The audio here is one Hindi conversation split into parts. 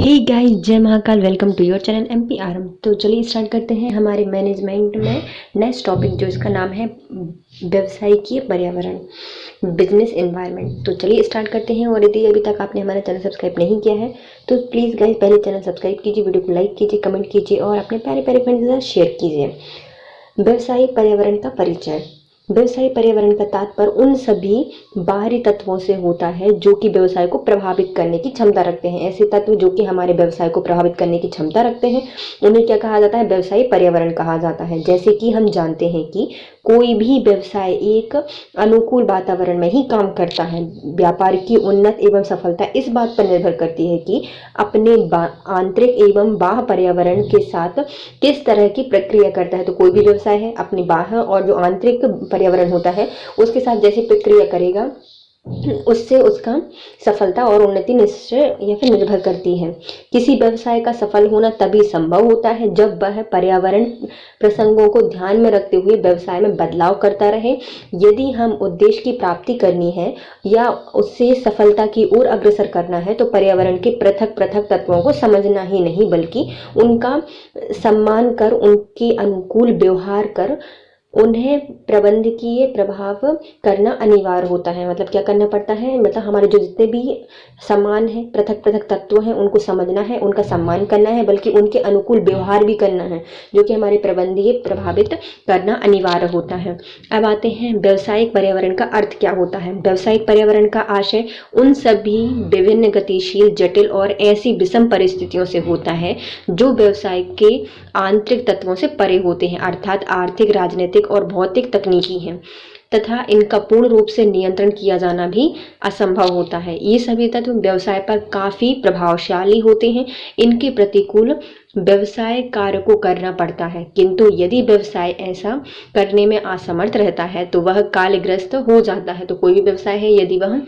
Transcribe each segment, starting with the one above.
हे गाइस, जय Mahakal. Welcome to your channel MPRM. तो चलिए स्टार्ट करते हैं हमारे मैनेजमेंट में नेक्स्ट टॉपिक, जो इसका नाम है व्यवसायिकीय पर्यावरण, बिजनेस एनवायरनमेंट। तो चलिए स्टार्ट करते हैं। और यदि अभी तक आपने हमारा चैनल सब्सक्राइब नहीं किया है तो प्लीज़ गाइस पहले चैनल सब्सक्राइब कीजिए, वीडियो को लाइक कीजिए, कमेंट कीजिए और अपने प्यारे प्यारे फ्रेंड्स के साथ शेयर कीजिए। व्यवसायिक पर्यावरण का परिचय। व्यवसायिक पर्यावरण का तात्पर्य उन सभी बाहरी तत्वों से होता है जो कि व्यवसाय को प्रभावित करने की क्षमता रखते हैं। ऐसे तत्व जो कि हमारे व्यवसाय को प्रभावित करने की क्षमता रखते हैं, उन्हें क्या कहा जाता है? व्यवसायिक पर्यावरण कहा जाता है। जैसे कि हम जानते हैं कि कोई भी व्यवसाय एक अनुकूल वातावरण में ही काम करता है। व्यापार की उन्नत एवं सफलता इस बात पर निर्भर करती है कि अपने आंतरिक एवं बाह्य पर्यावरण के साथ किस तरह की प्रक्रिया करता है। तो कोई भी व्यवसाय है अपने बाह्य और जो आंतरिक पर्यावरण होता है उसके साथ जैसी प्रक्रिया करेगा, उससे उसका सफलता और उन्नति निश्चय या फिर निर्भर करती है। किसी व्यवसाय का सफल होना तभी संभव होता है जब वह पर्यावरण प्रसंगों को ध्यान में रखते हुए व्यवसाय में बदलाव करता रहे। यदि हम उद्देश्य की प्राप्ति करनी है या उससे सफलता की ओर अग्रसर करना है तो पर्यावरण के पृथक पृथक तत्वों को समझना ही नहीं बल्कि उनका सम्मान कर, उनके अनुकूल व्यवहार कर, उन्हें प्रबंधकीय प्रभाव करना अनिवार्य होता है। मतलब क्या करना पड़ता है? मतलब हमारे जो जितने भी समान है, पृथक पृथक तत्व हैं, उनको समझना है, उनका सम्मान करना है, बल्कि उनके अनुकूल व्यवहार भी करना है, जो कि हमारे प्रबंधकीय प्रभावित करना अनिवार्य होता है। अब आते हैं व्यावसायिक पर्यावरण का अर्थ क्या होता है। व्यावसायिक पर्यावरण का आशय उन सभी विभिन्न गतिशील, जटिल और ऐसी विषम परिस्थितियों से होता है जो व्यवसाय के आंतरिक तत्वों से परे होते हैं, अर्थात आर्थिक, राजनीतिक और भौतिक तकनीकी हैं, तथा इनका पूर्ण रूप से नियंत्रण किया जाना भी असंभव होता है। ये सभी तत्व व्यवसाय पर काफी प्रभावशाली होते हैं। इनके प्रतिकूल व्यवसाय कार्य को करना पड़ता है, किंतु यदि व्यवसाय ऐसा करने में असमर्थ रहता है तो वह कालग्रस्त हो जाता है। तो कोई भी व्यवसाय है, यदि वह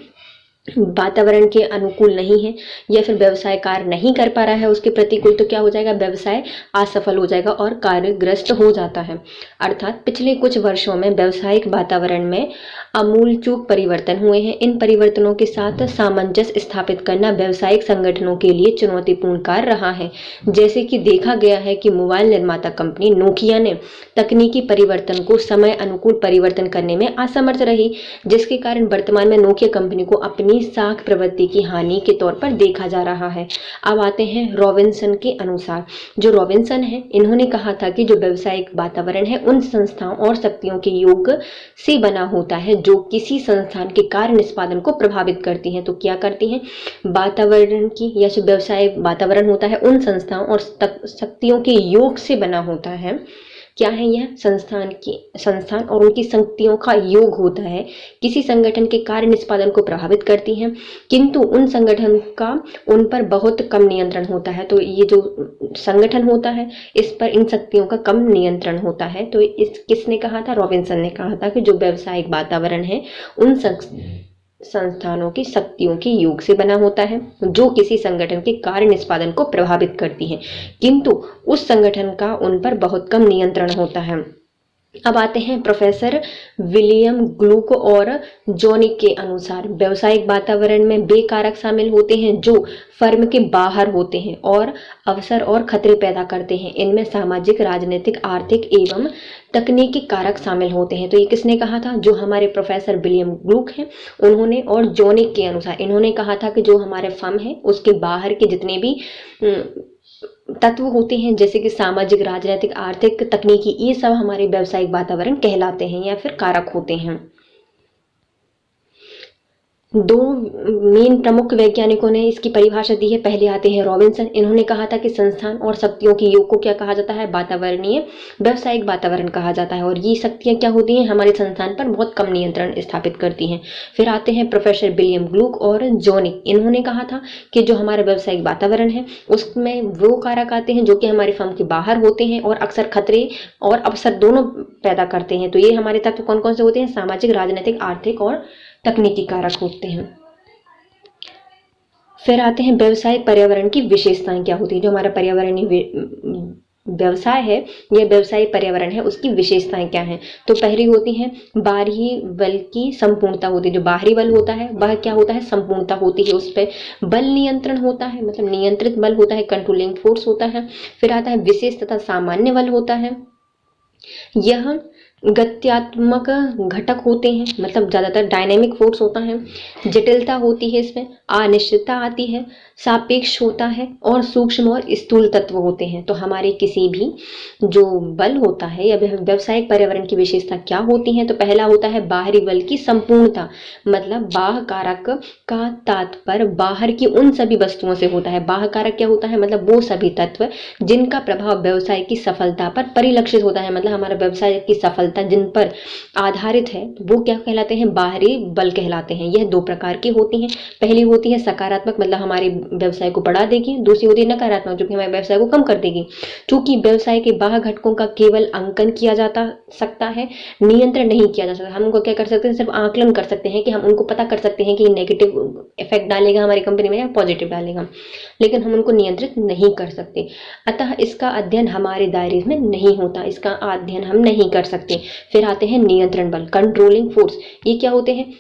वातावरण के अनुकूल नहीं है या फिर व्यवसाय कार्य नहीं कर पा रहा है उसके प्रतिकूल, तो क्या हो जाएगा? व्यवसाय असफल हो जाएगा और कार्यग्रस्त हो जाता है। अर्थात पिछले कुछ वर्षों में व्यवसायिक वातावरण में आमूलचूल परिवर्तन हुए हैं। इन परिवर्तनों के साथ सामंजस्य स्थापित करना व्यावसायिक संगठनों के लिए चुनौतीपूर्ण कार्य रहा है। जैसे कि देखा गया है कि मोबाइल निर्माता कंपनी नोकिया ने तकनीकी परिवर्तन को समय अनुकूल परिवर्तन करने में असमर्थ रही, जिसके कारण वर्तमान में नोकिया कंपनी को अपनी साख प्रवृत्ति की हानि के तौर पर देखा जा रहा है। अब आते हैं रॉबिन्सन के अनुसार। जो रॉबिन्सन है, इन्होंने कहा था कि जो व्यावसायिक वातावरण है उन संस्थाओं और शक्तियों के योग से बना होता है जो किसी संस्थान के कार्य निष्पादन को प्रभावित करती हैं। तो क्या करती हैं? वातावरण की, या जो व्यवसाय वातावरण होता है उन संस्थाओं और शक्तियों के योग से बना होता है। क्या है यह? संस्थान और उनकी शक्तियों का योग होता है, किसी संगठन के कार्य निष्पादन को प्रभावित करती हैं, किंतु उन संगठन का उन पर बहुत कम नियंत्रण होता है। तो ये जो संगठन होता है इस पर इन शक्तियों का कम नियंत्रण होता है। तो इस किसने कहा था? रॉबिन्सन ने कहा था कि जो व्यावसायिक वातावरण है उन संस्थानों की शक्तियों के योग से बना होता है जो किसी संगठन के कार्य निष्पादन को प्रभावित करती है, किंतु उस संगठन का उन पर बहुत कम नियंत्रण होता है। अब आते हैं प्रोफेसर विलियम ग्लूक और जॉनिक के अनुसार। व्यावसायिक वातावरण में वे कारक शामिल होते हैं जो फर्म के बाहर होते हैं और अवसर और खतरे पैदा करते हैं। इनमें सामाजिक, राजनीतिक, आर्थिक एवं तकनीकी कारक शामिल होते हैं। तो ये किसने कहा था? जो हमारे प्रोफेसर विलियम ग्लूक हैं उन्होंने, और जॉनिक के अनुसार इन्होंने कहा था कि जो हमारे फर्म है उसके बाहर के जितने भी तत्व होते हैं, जैसे कि सामाजिक, राजनीतिक, आर्थिक, तकनीकी, ये सब हमारे व्यावसायिक वातावरण कहलाते हैं या फिर कारक होते हैं। दो मेन प्रमुख वैज्ञानिकों ने इसकी परिभाषा दी है। पहले आते हैं रॉबिन्सन। इन्होंने कहा था कि संस्थान और शक्तियों के योग को क्या कहा जाता है? वातावरणीय व्यावसायिक वातावरण कहा जाता है। और ये शक्तियां क्या होती हैं? हमारे संस्थान पर बहुत कम नियंत्रण स्थापित करती हैं। फिर आते हैं प्रोफेसर विलियम ग्लूक और जॉनिक। इन्होंने कहा था कि जो हमारा व्यावसायिक वातावरण है उसमें वो कारक आते हैं जो कि हमारे फर्म के बाहर होते हैं और अक्सर खतरे और अवसर दोनों पैदा करते हैं। तो ये हमारे तत्व कौन कौन से होते हैं? सामाजिक, राजनीतिक, आर्थिक और तकनीकी कारक होते हैं। फिर आते हैं व्यावसायिक पर्यावरण की विशेषताएं क्या होती है। जो हमारा पर्यावरणीय व्यवसाय है या व्यवसायिक पर्यावरण है उसकी विशेषताएं क्या हैं। तो पहली होती है बाहरी बल की संपूर्णता होती है। जो बाहरी बल होता है वह क्या होता है, संपूर्णता होती है, उस पर बल नियंत्रण होता है, मतलब नियंत्रित बल होता है, कंट्रोलिंग फोर्स होता है। फिर आता है विशेष तथा सामान्य बल होता है। यह गत्यात्मक घटक होते हैं, मतलब ज्यादातर डायनेमिक फोर्स होता है। जटिलता होती है, इसमें अनिश्चितता आती है, सापेक्ष होता है और सूक्ष्म और स्थूल तत्व होते हैं। तो हमारे किसी भी जो बल होता है या व्यवसायिक पर्यावरण की विशेषता क्या होती है, तो पहला होता है बाहरी बल की संपूर्णता, मतलब बाह्य कारक का तात्पर्य बाहर की उन सभी वस्तुओं से होता है। बाह्य कारक क्या होता है, मतलब वो सभी तत्व जिनका प्रभाव व्यवसाय की सफलता पर परिलक्षित होता है, मतलब हमारा व्यवसाय की सफलता जिन पर आधारित है वो क्या कहलाते हैं, बाहरी बल कहलाते हैं। यह दो प्रकार की होती हैं। पहली होती है सकारात्मक, मतलब हमारे व्यवसाय को बढ़ा देगी। दूसरी होती है नकारात्मक, जो कि हमारे व्यवसाय को कम कर देगी। क्योंकि व्यवसाय के बाह्य घटकों का केवल अंकन किया जाता सकता है, नियंत्रण नहीं किया जा सकता। हम उनको क्या कर सकते हैं, सिर्फ आकलन कर सकते हैं कि हम उनको पता कर सकते हैं कि नेगेटिव इफेक्ट डालेगा हमारी कंपनी में या पॉजिटिव डालेगा, लेकिन हम उनको नियंत्रित नहीं कर सकते। अतः इसका अध्ययन हमारे दायरे में नहीं होता, इसका अध्ययन हम नहीं कर सकते। फिर आते हैं नियंत्रण बल, कंट्रोलिंग फोर्स। ये क्या होते हैं,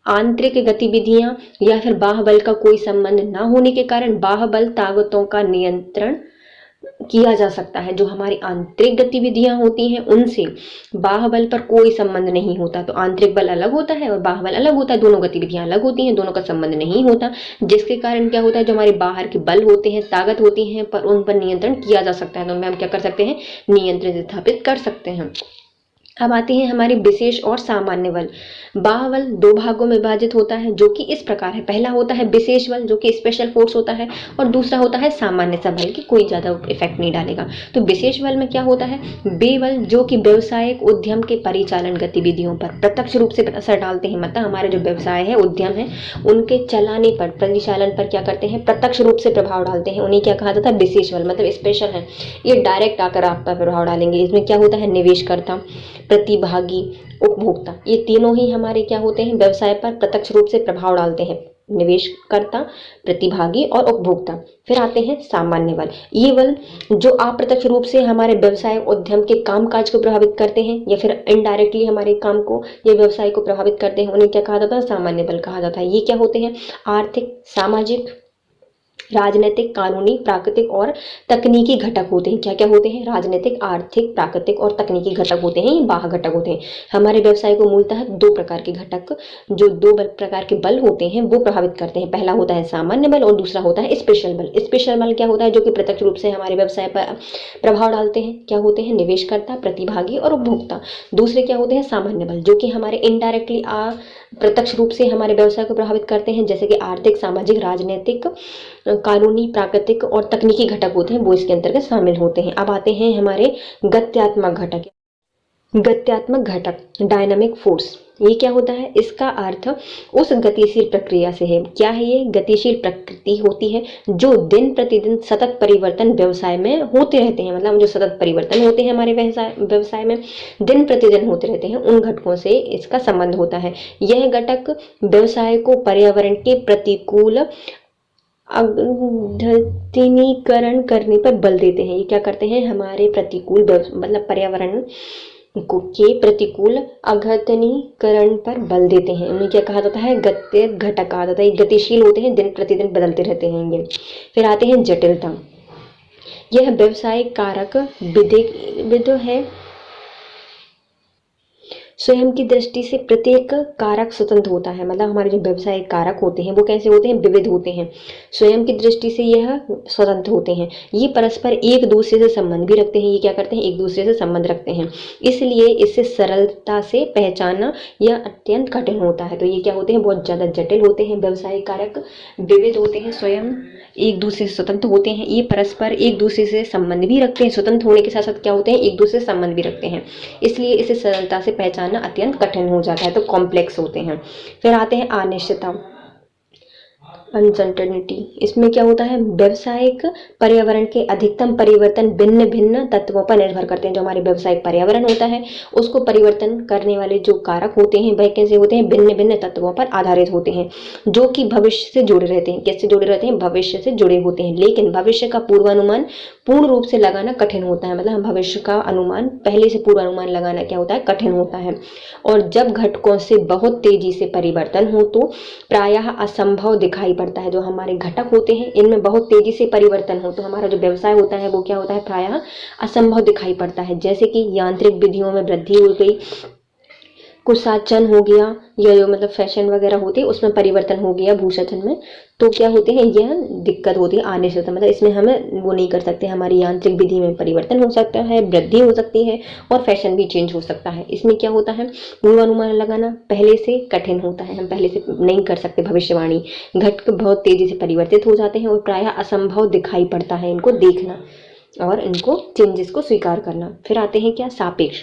आंतरिक गतिविधियां या फिर बाह्य बल का कोई संबंध न होने के कारण बाह्य बल ताकतों का नियंत्रण किया जा सकता है। जो हमारी आंतरिक गतिविधियां होती हैं उनसे बाह्य बल पर कोई संबंध नहीं होता। तो आंतरिक बल अलग होता है और बाह्य बल अलग होता है, दोनों गतिविधियां अलग होती हैं, दोनों का संबंध नहीं होता, जिसके कारण क्या होता है, जो हमारे बाहर के बल होते हैं, ताकत होती हैं, पर उन पर नियंत्रण किया जा सकता है। तो उनमें हम क्या कर सकते हैं, नियंत्रण स्थापित कर सकते हैं। अब आते हैं हमारे विशेष और सामान्य बल। बाह्य बल दो भागों में विभाजित होता है, जो कि इस प्रकार है। पहला होता है विशेष बल, जो कि स्पेशल फोर्स होता है, और दूसरा होता है सामान्य सा बल, कि कोई ज्यादा इफेक्ट नहीं डालेगा। तो विशेष बल में क्या होता है, वे बल जो कि व्यवसायिक उद्यम के परिचालन गतिविधियों पर प्रत्यक्ष रूप से असर डालते हैं। मतलब हमारे जो व्यवसाय है, उद्यम है, उनके चलाने पर, परिचालन पर क्या करते हैं, प्रत्यक्ष रूप से प्रभाव डालते हैं। उन्हें क्या कहा जाता है, विशेष बल, मतलब स्पेशल है, ये डायरेक्ट आकर आप पर प्रभाव डालेंगे। इसमें क्या होता है, निवेशकर्ता, प्रतिभागी, उपभोक्ता, ये तीनों ही हमारे क्या होते हैं, व्यवसाय पर प्रत्यक्ष रूप से प्रभाव डालते हैं। निवेशकर्ता, प्रतिभागी और उपभोक्ता। फिर आते हैं सामान्य बल। ये बल जो अप्रत्यक्ष रूप से हमारे व्यवसाय उद्यम के कामकाज को प्रभावित करते हैं या फिर इनडायरेक्टली हमारे काम को या व्यवसाय को प्रभावित करते हैं, उन्हें क्या कहा जाता है, सामान्य बल कहा जाता है। ये क्या होते हैं, आर्थिक, सामाजिक, राजनीतिक, कानूनी, प्राकृतिक और तकनीकी घटक होते हैं। क्या क्या होते हैं, राजनीतिक, आर्थिक, प्राकृतिक और तकनीकी घटक होते हैं, ये बाह्य घटक होते हैं। हमारे व्यवसाय को मूलतः दो प्रकार के घटक, जो दो प्रकार के बल होते हैं वो प्रभावित करते हैं। पहला होता है सामान्य बल और दूसरा होता है स्पेशल बल। स्पेशल बल क्या होता है, जो कि प्रत्यक्ष रूप से हमारे व्यवसाय पर प्रभाव डालते हैं। क्या होते हैं, निवेशकर्ता, प्रतिभागी और उपभोक्ता। दूसरे क्या होते हैं, सामान्य बल, जो कि हमारे इनडायरेक्टली प्रत्यक्ष रूप से हमारे व्यवसाय को प्रभावित करते हैं, जैसे कि आर्थिक, सामाजिक, राजनीतिक, कानूनी, प्राकृतिक और तकनीकी घटक होते हैं, वो इसके अंतर्गत शामिल होते हैं। अब आते हैं हमारे गत्यात्मक घटक। गत्यात्मक घटक, डायनामिक फोर्स, ये क्या होता है, इसका अर्थ उस गतिशील प्रक्रिया से है। क्या है ये, गतिशील प्रकृति होती है जो दिन प्रतिदिन सतत परिवर्तन व्यवसाय में होते रहते हैं। मतलब जो सतत परिवर्तन होते हैं हमारे व्यवसाय में दिन प्रतिदिन होते रहते हैं, उन घटकों से इसका संबंध होता है। यह घटक व्यवसाय को पर्यावरण के प्रतिकूल अद्यतनीकरण करने पर बल देते हैं। ये क्या करते हैं, हमारे प्रतिकूल मतलब पर्यावरण के प्रतिकूल अद्यतनीकरण पर बल देते हैं। उन्हें क्या कहा जाता है, गत्य घटक कहा जाता है। गतिशील होते हैं, दिन प्रतिदिन बदलते रहते हैं ये। फिर आते हैं जटिलता। यह व्यवसायिक कारक विध है, स्वयं की दृष्टि से प्रत्येक कारक स्वतंत्र होता है। मतलब हमारे जो व्यवसायिक कारक होते हैं वो कैसे होते हैं, विविध होते हैं। स्वयं की दृष्टि से यह स्वतंत्र होते हैं। ये परस्पर एक दूसरे से संबंध भी रखते हैं। ये क्या करते हैं, एक दूसरे से संबंध रखते हैं, इसलिए इसे सरलता से पहचानना यह अत्यंत कठिन होता है। तो ये क्या होते हैं, बहुत ज़्यादा जटिल होते हैं। व्यवसायिक कारक विविध होते हैं, स्वयं एक दूसरे से स्वतंत्र होते हैं, ये परस्पर एक दूसरे से संबंध भी रखते हैं। स्वतंत्र होने के साथ साथ क्या होते हैं, एक दूसरे से संबंध भी रखते हैं, इसलिए इसे सरलता से पहचानना अत्यंत कठिन हो जाता है। तो कॉम्प्लेक्स होते हैं। फिर आते हैं अनिश्चितता। अनसर्टेनिटी, इसमें क्या होता है, व्यावसायिक पर्यावरण के अधिकतम परिवर्तन भिन्न भिन्न तत्वों पर निर्भर करते हैं। जो हमारे व्यावसायिक पर्यावरण होता है उसको परिवर्तन करने वाले जो कारक होते हैं वह कैसे होते हैं, भिन्न भिन्न तत्वों पर आधारित होते हैं, जो कि भविष्य से जुड़े रहते हैं। कैसे जुड़े रहते हैं, भविष्य से जुड़े होते हैं। लेकिन भविष्य का पूर्वानुमान पूर्ण रूप से लगाना कठिन होता है, मतलब भविष्य का अनुमान पहले से पूर्वानुमान लगाना क्या होता है, कठिन होता है। और जब घटकों से बहुत तेजी से परिवर्तन हो तो प्रायः असंभव दिखाई पड़ता है। जो हमारे घटक होते हैं इनमें बहुत तेजी से परिवर्तन हो तो हमारा जो व्यवसाय होता है वो क्या होता है, प्रायः असंभव दिखाई पड़ता है। जैसे कि यांत्रिक विधियों में वृद्धि हो गई, कुशासन हो गया, या जो मतलब फैशन वगैरह होती है उसमें परिवर्तन हो गया भूषासन में, तो क्या होते हैं, यह दिक्कत होती है आने से होता है। मतलब इसमें हमें वो नहीं कर सकते, हमारी यांत्रिक विधि में परिवर्तन हो सकता है, वृद्धि हो सकती है और फैशन भी चेंज हो सकता है। इसमें क्या होता है, पूर्वानुमान लगाना पहले से कठिन होता है, हम पहले से नहीं कर सकते भविष्यवाणी। घटक बहुत तेजी से परिवर्तित हो जाते हैं और प्रायः असंभव दिखाई पड़ता है इनको देखना और इनको चेंजेस को स्वीकार करना। फिर आते हैं क्या, सापेक्ष।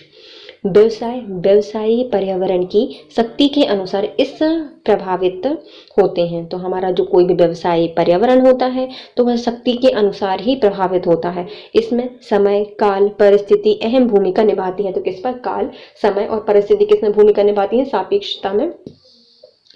व्यवसायी पर्यावरण की शक्ति के अनुसार इस प्रभावित होते हैं। तो हमारा जो कोई भी व्यवसायी पर्यावरण होता है तो वह शक्ति के अनुसार ही प्रभावित होता है। इसमें समय, काल, परिस्थिति अहम भूमिका निभाती है। तो किस पर, काल, समय और परिस्थिति किसमें भूमिका निभाती है, सापेक्षता में।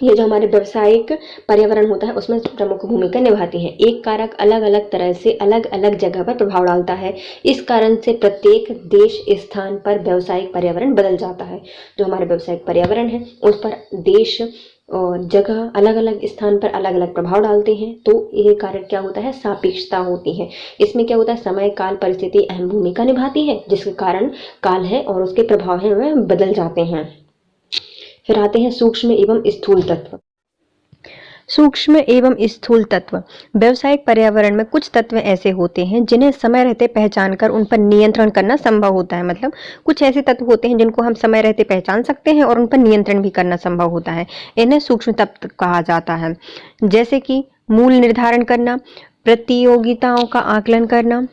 ये जो हमारे व्यावसायिक पर्यावरण होता है उसमें प्रमुख भूमिका निभाती है। एक कारक अलग अलग तरह से अलग अलग जगह पर प्रभाव डालता है। इस कारण से प्रत्येक देश स्थान पर व्यावसायिक पर्यावरण बदल जाता है। जो हमारे व्यावसायिक पर्यावरण है उस पर देश और जगह अलग अलग स्थान पर अलग अलग प्रभाव डालते हैं। तो ये कारक क्या होता है, सापेक्षता होती है। इसमें क्या होता है, समय, काल, परिस्थिति अहम भूमिका निभाती है, जिसके कारण काल है और उसके प्रभाव है वह बदल जाते हैं। फिर आते हैं सूक्ष्म एवं स्थूल तत्व। सूक्ष्म एवं स्थूल तत्व। व्यावसायिक पर्यावरण में कुछ तत्व ऐसे होते हैं जिन्हें समय रहते पहचान कर उन पर नियंत्रण करना संभव होता है। मतलब कुछ ऐसे तत्व होते हैं जिनको हम समय रहते पहचान सकते हैं और उन पर नियंत्रण भी करना संभव होता है। इन्हें सूक्ष्म तत्व कहा जाता है। जैसे कि मूल निर्धारण करना, प्रतियोगिताओं का आकलन करना,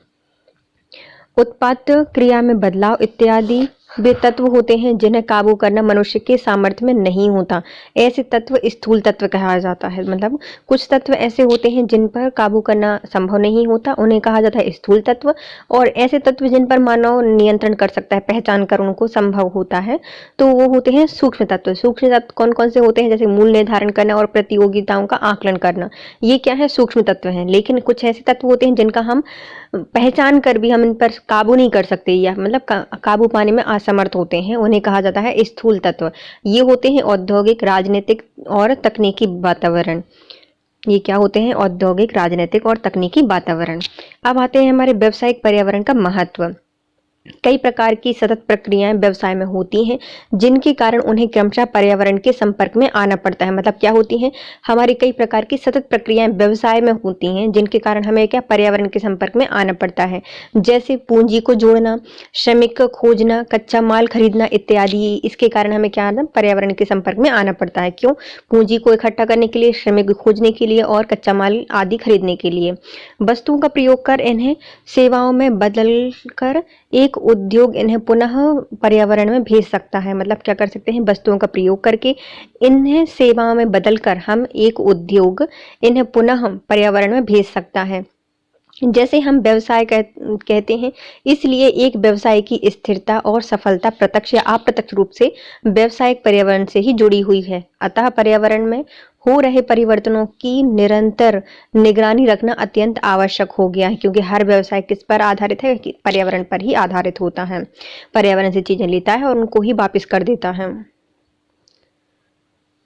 उत्पाद क्रिया में बदलाव इत्यादि वे तत्व होते हैं जिन्हें काबू करना मनुष्य के सामर्थ्य में नहीं होता। ऐसे तत्व स्थूल तत्व कहा जाता है। मतलब कुछ तत्व ऐसे होते हैं जिन पर काबू करना संभव नहीं होता, उन्हें कहा जाता है स्थूल तत्व। और ऐसे तत्व जिन पर मानव नियंत्रण कर सकता है, पहचान कर उनको संभव होता है, तो वो होते हैं सूक्ष्म तत्व। सूक्ष्म तत्व कौन कौन से होते हैं, जैसे मूल निर्धारण करना और प्रतियोगिताओं का आकलन करना, ये क्या है, सूक्ष्म तत्व हैं। लेकिन कुछ ऐसे तत्व होते हैं जिनका हम पहचान कर भी हम इन पर काबू नहीं कर सकते या मतलब काबू पाने में असमर्थ होते हैं, उन्हें कहा जाता है स्थूल तत्व। ये होते हैं औद्योगिक, राजनीतिक और तकनीकी वातावरण। ये क्या होते हैं, औद्योगिक, राजनीतिक और तकनीकी वातावरण। अब आते हैं हमारे व्यावसायिक पर्यावरण का महत्व। कई प्रकार की सतत प्रक्रियाएं व्यवसाय में होती हैं जिनके कारण उन्हें क्रमशः पर्यावरण के संपर्क में आना पड़ता है। मतलब क्या होती हैं, हमारी कई प्रकार की सतत प्रक्रियाएं व्यवसाय में होती हैं जिनके कारण हमें क्या, पर्यावरण के संपर्क में आना पड़ता है। जैसे पूंजी को जोड़ना, श्रमिक खोजना, कच्चा माल खरीदना इत्यादि। इसके कारण हमें क्या, पर्यावरण के संपर्क में आना पड़ता है। क्यों, पूंजी को इकट्ठा करने के लिए, श्रमिक खोजने के लिए और कच्चा माल आदि खरीदने के लिए। वस्तुओं का प्रयोग कर इन्हें सेवाओं में बदल कर एक उद्योग इन्हें पुनः पर्यावरण में भेज सकता है। मतलब क्या कर सकते हैं, वस्तुओं का प्रयोग करके इन्हें सेवाओं में बदलकर हम एक उद्योग इन्हें पुनः पर्यावरण में भेज सकता है। जैसे हम व्यवसाय कहते हैं, इसलिए एक व्यवसाय की स्थिरता और सफलता प्रत्यक्ष या अप्रत्यक्ष रूप से व्यावसायिक पर्यावरण से ही जुड़ी हुई है। अतः पर्यावरण में हो रहे परिवर्तनों की निरंतर निगरानी रखना अत्यंत आवश्यक हो गया है, क्योंकि हर व्यवसाय किस पर आधारित है, कि पर्यावरण पर ही आधारित होता है। पर्यावरण से चीजें लेता है और उनको ही वापस कर देता है।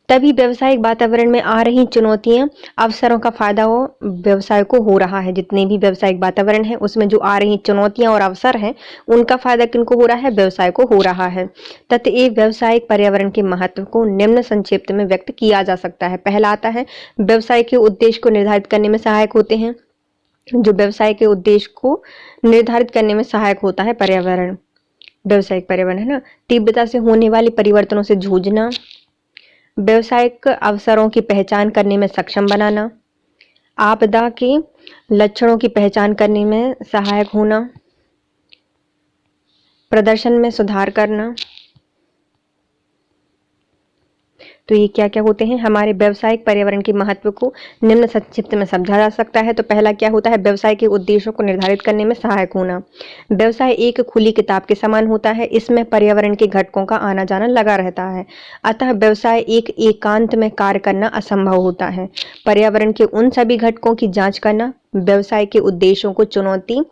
तभी व्यावसायिक वातावरण में आ रही चुनौतियां, अवसरों का फायदा हो व्यवसाय को हो रहा है। जितने भी व्यावसायिक वातावरण है उसमें जो आ रही चुनौतियां और अवसर हैं, उनका फायदा किनको हो रहा है, व्यवसाय को हो रहा है। तथा व्यावसायिक पर्यावरण के महत्व को निम्न संक्षिप्त में व्यक्त किया जा सकता है। पहला आता है, व्यवसाय के उद्देश्य को निर्धारित करने में सहायक होते हैं। जो व्यवसाय के उद्देश्य को निर्धारित करने में सहायक होता है पर्यावरण, व्यवसायिक पर्यावरण है ना। तीव्रता से होने वाले परिवर्तनों से जूझना, व्यवसायिक अवसरों की पहचान करने में सक्षम बनाना, आपदा के लक्षणों की पहचान करने में सहायक होना, प्रदर्शन में सुधार करना, तो ये क्या क्या होते हैं? हमारे व्यावसायिक पर्यावरण के महत्व को निम्न संक्षिप्त में समझा जा सकता है। तो पहला क्या होता है? व्यवसाय के उद्देश्यों को निर्धारित करने में सहायक होना। व्यवसाय एक खुली किताब के समान होता है, इसमें पर्यावरण के घटकों का आना जाना लगा रहता है, अतः व्यवसाय एक एकांत में कार्य करना असंभव होता है। पर्यावरण के उन सभी घटकों की जांच करना व्यवसाय के उद्देश्यों को चुनौती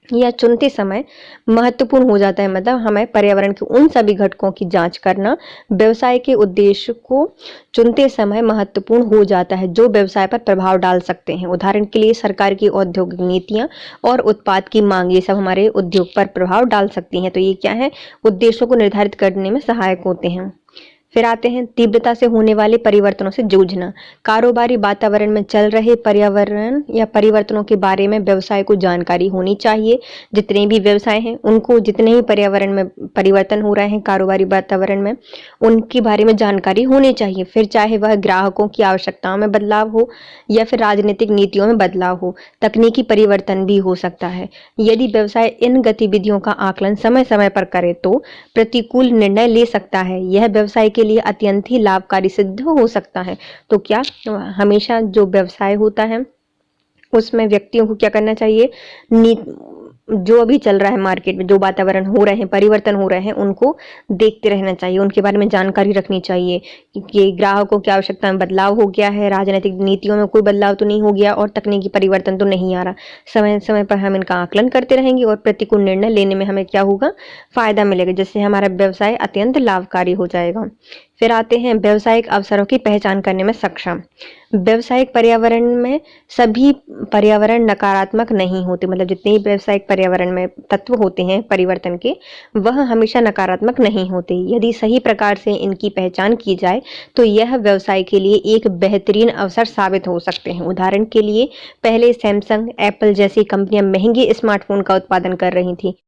या चुनते समय महत्वपूर्ण हो जाता है। मतलब हमें पर्यावरण के उन सभी घटकों की जांच करना व्यवसाय के उद्देश्य को चुनते समय महत्वपूर्ण हो जाता है, जो व्यवसाय पर प्रभाव डाल सकते हैं। उदाहरण के लिए सरकार की औद्योगिक नीतियां और उत्पाद की मांग, ये सब हमारे उद्योग पर प्रभाव डाल सकती हैं। तो ये क्या है? उद्देश्यों को निर्धारित करने में सहायक होते हैं। फिर आते हैं तीव्रता से होने वाले परिवर्तनों से जूझना। कारोबारी वातावरण में चल रहे पर्यावरण या परिवर्तनों के बारे में व्यवसाय को जानकारी होनी चाहिए। जितने भी व्यवसाय हैं उनको जितने ही पर्यावरण में परिवर्तन हो रहे हैं कारोबारी वातावरण में, उनके बारे में जानकारी होनी चाहिए। फिर चाहे वह ग्राहकों की आवश्यकताओं में बदलाव हो या फिर राजनीतिक नीतियों में बदलाव हो, तकनीकी परिवर्तन भी हो सकता है। यदि व्यवसाय इन गतिविधियों का आकलन समय समय पर करे तो प्रतिकूल निर्णय ले सकता है। यह व्यवसाय के लिए अत्यंत ही लाभकारी सिद्ध हो सकता है। तो क्या हमेशा जो व्यवसाय होता है उसमें व्यक्तियों को क्या करना चाहिए? जो अभी चल रहा है मार्केट में, जो वातावरण हो रहे हैं, परिवर्तन हो रहे हैं, उनको देखते रहना चाहिए, उनके बारे में जानकारी रखनी चाहिए कि ग्राहकों की आवश्यकता में बदलाव हो गया है, राजनीतिक नीतियों में कोई बदलाव तो नहीं हो गया और तकनीकी परिवर्तन तो नहीं आ रहा। समय समय पर हम इनका आकलन करते रहेंगे और प्रतिकूल निर्णय लेने में हमें क्या होगा? फायदा मिलेगा, जिससे हमारा व्यवसाय अत्यंत लाभकारी हो जाएगा। फिर आते हैं व्यावसायिक अवसरों की पहचान करने में सक्षम। व्यावसायिक पर्यावरण में सभी पर्यावरण नकारात्मक नहीं होते। मतलब जितने ही व्यावसायिक पर्यावरण में तत्व होते हैं परिवर्तन के, वह हमेशा नकारात्मक नहीं होते। यदि सही प्रकार से इनकी पहचान की जाए तो यह व्यवसाय के लिए एक बेहतरीन अवसर साबित हो सकते हैं। उदाहरण के लिए पहले सैमसंग, एप्पल जैसी कंपनियां महंगे स्मार्टफोन का उत्पादन कर रही थी,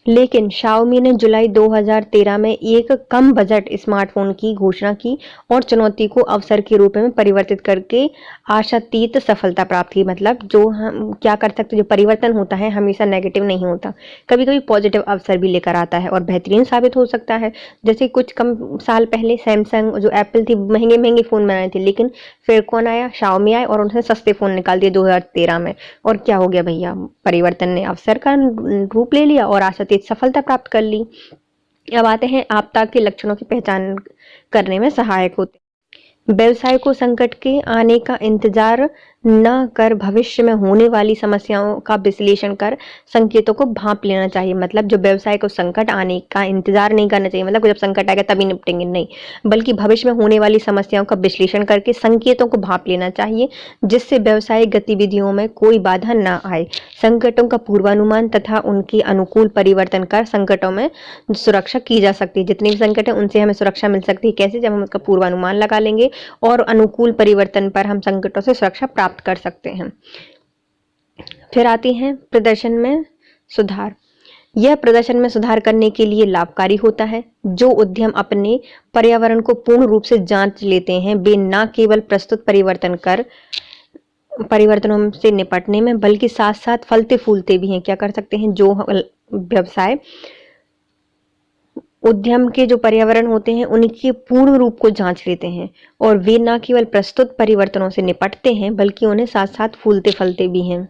लेकिन शाओमी ने जुलाई 2013 में एक कम बजट स्मार्टफोन की घोषणा की और चुनौती को अवसर के रूप में परिवर्तित करके आशातीत सफलता प्राप्त की। मतलब जो हम क्या कर सकते, जो परिवर्तन होता है हमेशा नेगेटिव नहीं होता, कभी कभी पॉजिटिव अवसर भी लेकर आता है और बेहतरीन साबित हो सकता है। जैसे कुछ कम साल पहले सैमसंग जो एप्पल थी महंगे महंगे फ़ोन बनाए थे, लेकिन फिर कौन आया? शाओमी आए और उन्होंने सस्ते फ़ोन निकाल दिए 2013 में। और क्या हो गया भैया? परिवर्तन ने अवसर का रूप ले लिया और आशातीत सफलता प्राप्त कर ली। अब आते हैं आपदा के लक्षणों की पहचान करने में सहायक होते हैं। व्यवसाय को संकट के आने का इंतजार न कर भविष्य में होने वाली समस्याओं का विश्लेषण कर संकेतों को भांप लेना चाहिए। मतलब जो व्यवसाय को संकट आने का इंतजार नहीं करना चाहिए, मतलब जब संकट आएगा तभी निपटेंगे, नहीं, बल्कि भविष्य में होने वाली समस्याओं का विश्लेषण करके संकेतों को भांप लेना चाहिए, जिससे व्यवसायिक गतिविधियों में कोई बाधा न आए। संकटों का पूर्वानुमान तथा उनके अनुकूल परिवर्तन कर संकटों में सुरक्षा की जा सकती है। जितने भी संकट है उनसे हमें सुरक्षा मिल सकती है। कैसे? जब हम उसका पूर्वानुमान लगा लेंगे और अनुकूल परिवर्तन पर हम संकटों से सुरक्षा प्राप्त कर सकते हैं। फिर आती हैं प्रदर्शन में सुधार। यह प्रदर्शन में सुधार करने के लिए लाभकारी होता है। जो उद्यम अपने पर्यावरण को पूर्ण रूप से जांच लेते हैं, वे न केवल प्रस्तुत परिवर्तनों से निपटने में बल्कि साथ साथ फलते फूलते भी हैं। क्या कर सकते हैं? जो व्यवसाय उद्यम के जो पर्यावरण होते हैं उनके पूर्ण रूप को जांच लेते हैं और वे न केवल प्रस्तुत परिवर्तनों से निपटते हैं बल्कि उन्हें साथ साथ फूलते फलते भी हैं।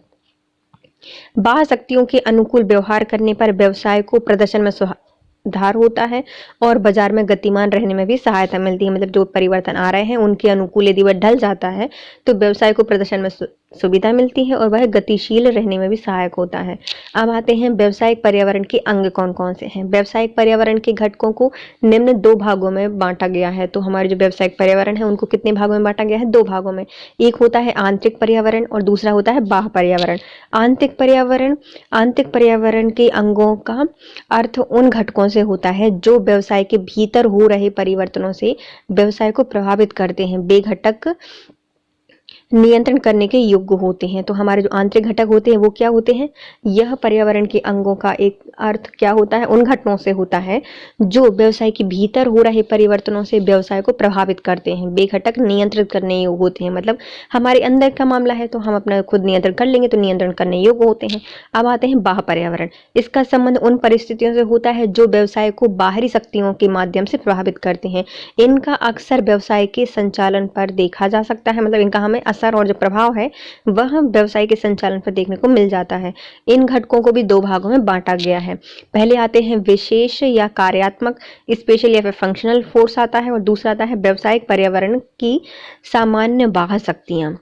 बाह्य शक्तियों के अनुकूल व्यवहार करने पर व्यवसाय को प्रदर्शन में सुधार होता है और बाजार में गतिमान रहने में भी सहायता मिलती है। मतलब जो परिवर्तन आ रहे हैं उनके अनुकूल यदि वह ढल जाता है तो व्यवसाय को प्रदर्शन में सुविधा मिलती है और वह गतिशील रहने में भी सहायक होता है। अब आते हैं व्यावसायिक पर्यावरण के अंग कौन कौन से हैं। व्यावसायिक पर्यावरण के घटकों को निम्न 2 भागों में बांटा गया है। तो हमारे जो व्यावसायिक पर्यावरण है उनको कितने भागों में बांटा गया है? 2 भागों में। एक होता है आंतरिक पर्यावरण और दूसरा होता है बाह्य पर्यावरण। आंतरिक पर्यावरण के अंगों का अर्थ उन घटकों से होता है जो व्यवसाय के भीतर हो रहे परिवर्तनों से व्यवसाय को प्रभावित करते हैं। वे घटक नियंत्रण करने के योग्य होते हैं। तो हमारे जो आंतरिक घटक होते हैं वो क्या होते हैं? यह पर्यावरण के अंगों का एक अर्थ क्या होता है? उन घटकों से होता है जो व्यवसाय के भीतर हो रहे परिवर्तनों से व्यवसाय को प्रभावित करते हैं। वे घटक नियंत्रित करने योग्य होते हैं, मतलब हमारे अंदर का मामला है तो हम अपना खुद नियंत्रण कर लेंगे तो नियंत्रण करने योग्य होते हैं। अब आते हैं बाह्य पर्यावरण। इसका संबंध उन परिस्थितियों से होता है जो व्यवसाय को बाहरी शक्तियों के माध्यम से प्रभावित करते हैं। इनका अक्सर व्यवसाय के संचालन पर देखा जा सकता है, मतलब इनका हमें असर और जो प्रभाव है वह व्यवसाय के संचालन पर देखने को मिल जाता है। इन घटकों को भी दो भागों में बांटा गया है। पहले आते हैं विशेष या कार्यात्मक, स्पेशल या फिर फंक्शनल फोर्स आता है, और दूसरा आता है व्यावसायिक पर्यावरण की सामान्य बाह्य शक्तियां।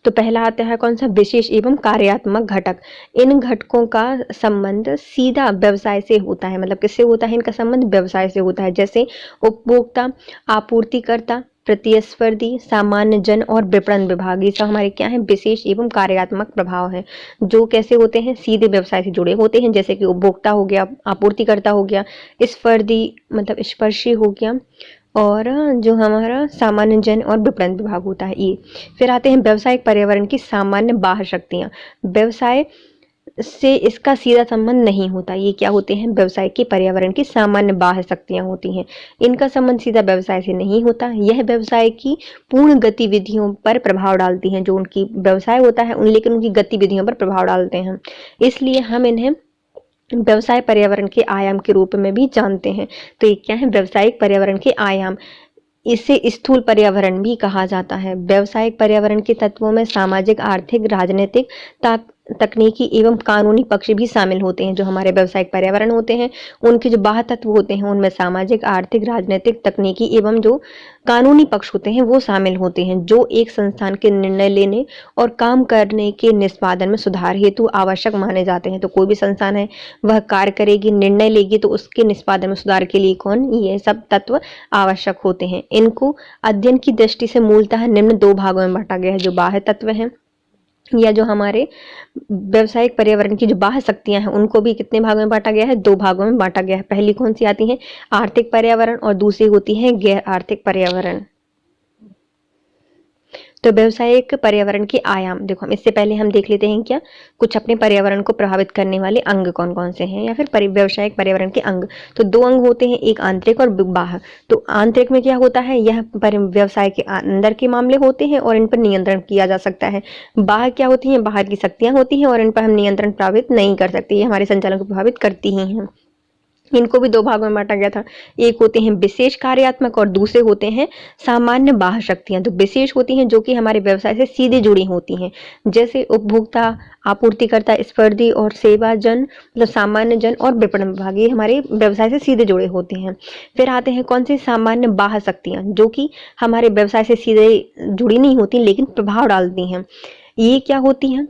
तो पहला आता है कौन सा? विशेष एवं कार्यात्मक घटक। इन घटकों का संबंध सीधा व्यवसाय से होता है, मतलब किससे होता है? इनका संबंध व्यवसाय से होता है, जैसे उपभोक्ता, आपूर्तिकर्ता, प्रतिस्पर्धी, सामान्य जन और विपणन विभाग। ये सब हमारे क्या है? विशेष एवं कार्यात्मक प्रभाव है, जो कैसे होते हैं? सीधे व्यवसाय से जुड़े होते हैं, जैसे कि उपभोक्ता हो गया, आपूर्तिकर्ता हो गया, स्पर्धी मतलब स्पर्शी हो गया, और जो हमारा सामान्य जन और विपणन विभाग होता है ये। फिर आते हैं व्यावसायिक पर्यावरण की सामान्य बाह्य शक्तियां। व्यवसाय से इसका सीधा संबंध नहीं होता। ये क्या होते हैं? व्यवसाय के पर्यावरण की सामान्य बाह्य शक्तियां होती हैं। इनका संबंध सीधा व्यवसाय से नहीं होता। यह व्यवसाय की पूर्ण गतिविधियों पर प्रभाव डालती हैं, जो उनकी व्यवसाय होता है लेकिन उनकी गतिविधियों पर प्रभाव डालते हैं, इसलिए हम इन्हें व्यवसाय पर्यावरण के आयाम के रूप में भी जानते हैं। तो ये क्या है? व्यवसायिक पर्यावरण के आयाम। इसे स्थूल पर्यावरण भी कहा जाता है। व्यवसायिक पर्यावरण के तत्वों में सामाजिक, आर्थिक, राजनीतिक, तकनीकी एवं कानूनी पक्ष भी शामिल होते हैं। जो हमारे व्यवसायिक पर्यावरण होते हैं उनके जो बाह्य तत्व होते हैं उनमें सामाजिक, आर्थिक, राजनीतिक, तकनीकी एवं जो कानूनी पक्ष होते हैं वो शामिल होते हैं, जो एक संस्थान के निर्णय लेने और काम करने के निष्पादन में सुधार हेतु आवश्यक माने जाते हैं। तो कोई भी संस्थान है वह कार्य करेगी, निर्णय लेगी, तो उसके निष्पादन में सुधार के लिए ये सब तत्व आवश्यक होते हैं। इनको अध्ययन की दृष्टि से मूलतः निम्न दो भागों में बांटा गया है। जो बाह्य तत्व हैं या जो हमारे व्यवसायिक पर्यावरण की जो बाह्य शक्तियां हैं उनको भी कितने भागों में बांटा गया है? दो भागों में बांटा गया है। पहली कौन सी आती है? आर्थिक पर्यावरण, और दूसरी होती है गैर आर्थिक पर्यावरण। तो व्यवसायिक पर्यावरण के आयाम देखो, इससे पहले हम देख लेते हैं क्या कुछ अपने पर्यावरण को प्रभावित करने वाले अंग कौन कौन से हैं, या फिर व्यवसायिक पर्यावरण के अंग। तो दो अंग होते हैं, एक आंतरिक और बाह्य। तो आंतरिक में क्या होता है? यह व्यवसाय के अंदर के मामले होते हैं और इन पर नियंत्रण किया जा सकता है। बाह्य क्या होती है? बाहर की शक्तियां होती हैं और इन पर हम नियंत्रण प्रभावित नहीं कर सकते, ये हमारे संचालन को प्रभावित करती ही हैं। इनको भी दो भागों में बांटा गया था। एक होते हैं विशेष कार्यात्मक और दूसरे होते हैं सामान्य बाह्य शक्तियां। तो विशेष होती हैं जो कि हमारे व्यवसाय से सीधे जुड़ी होती हैं, जैसे उपभोक्ता, आपूर्तिकर्ता, स्पर्धी और सेवा जन, मतलब सामान्य जन और विपणन विभाग, ये हमारे व्यवसाय से सीधे जुड़े होते हैं। फिर आते हैं कौन से? सामान्य बाह्य शक्तियां, जो कि हमारे व्यवसाय से सीधे जुड़ी नहीं होती लेकिन प्रभाव डालती हैं। ये क्या होती हैं?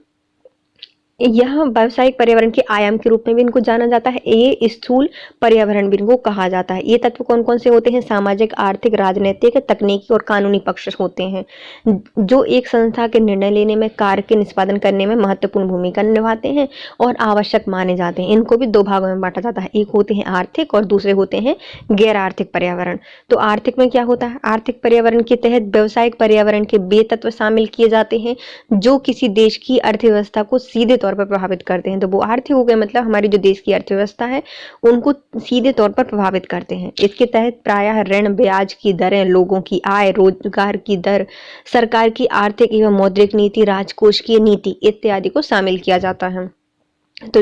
यह व्यावसायिक पर्यावरण के आयाम के रूप में भी इनको जाना जाता है। ये स्थूल पर्यावरण भी इनको कहा जाता है। ये तत्व कौन कौन से होते हैं? सामाजिक, आर्थिक, राजनीतिक, तकनीकी और कानूनी पक्ष होते हैं, जो एक संस्था के निर्णय लेने में, कार्य के निष्पादन करने में महत्वपूर्ण भूमिका निभाते हैं और आवश्यक माने जाते हैं। इनको भी दो भागों में बांटा जाता है, एक होते हैं आर्थिक और दूसरे होते हैं गैर आर्थिक पर्यावरण। तो आर्थिक में क्या होता है? आर्थिक पर्यावरण के तहत व्यावसायिक पर्यावरण के वे तत्व शामिल किए जाते हैं जो किसी देश की अर्थव्यवस्था को सीधे तौर पर प्रभावित करते हैं। तो वो आर्थिक हो गए, मतलब हमारी जो देश की अर्थव्यवस्था है उनको सीधे तौर पर प्रभावित करते हैं। इसके तहत प्रायः ऋण, ब्याज की दरें, लोगों की आय, रोजगार की दर, सरकार की आर्थिक एवं मौद्रिक नीति, राजकोषीय नीति इत्यादि को शामिल किया जाता है। तो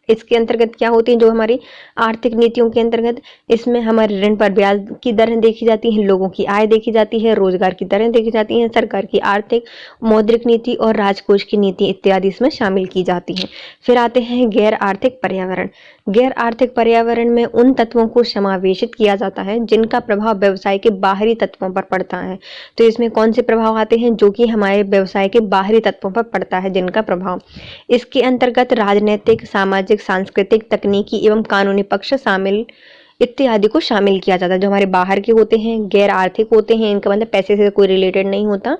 इसके अंतर्गत क्या होती है? जो हमारी आर्थिक नीतियों के अंतर्गत इसमें हमारे ऋण पर ब्याज की दरें देखी जाती हैं, लोगों की आय देखी जाती है, रोजगार की दरें देखी जाती हैं, सरकार की आर्थिक, मौद्रिक नीति और राजकोष की नीति इत्यादि इसमें शामिल की जाती हैं। फिर आते हैं गैर आर्थिक पर्यावरण। गैर आर्थिक पर्यावरण में उन तत्वों को समावेशित किया जाता है जिनका प्रभाव व्यवसाय के बाहरी तत्वों पर पड़ता है। तो इसमें कौन से प्रभाव आते हैं? जो कि हमारे व्यवसाय के बाहरी तत्वों पर पड़ता है जिनका प्रभाव। इसके अंतर्गत राजनीतिक, सामाजिक, सांस्कृतिक, तकनीकी एवं कानूनी पक्ष शामिल इत्यादि को शामिल किया जाता है। जो हमारे बाहर के होते हैं, गैर आर्थिक होते हैं, इनका मतलब पैसे से कोई रिलेटेड नहीं होता,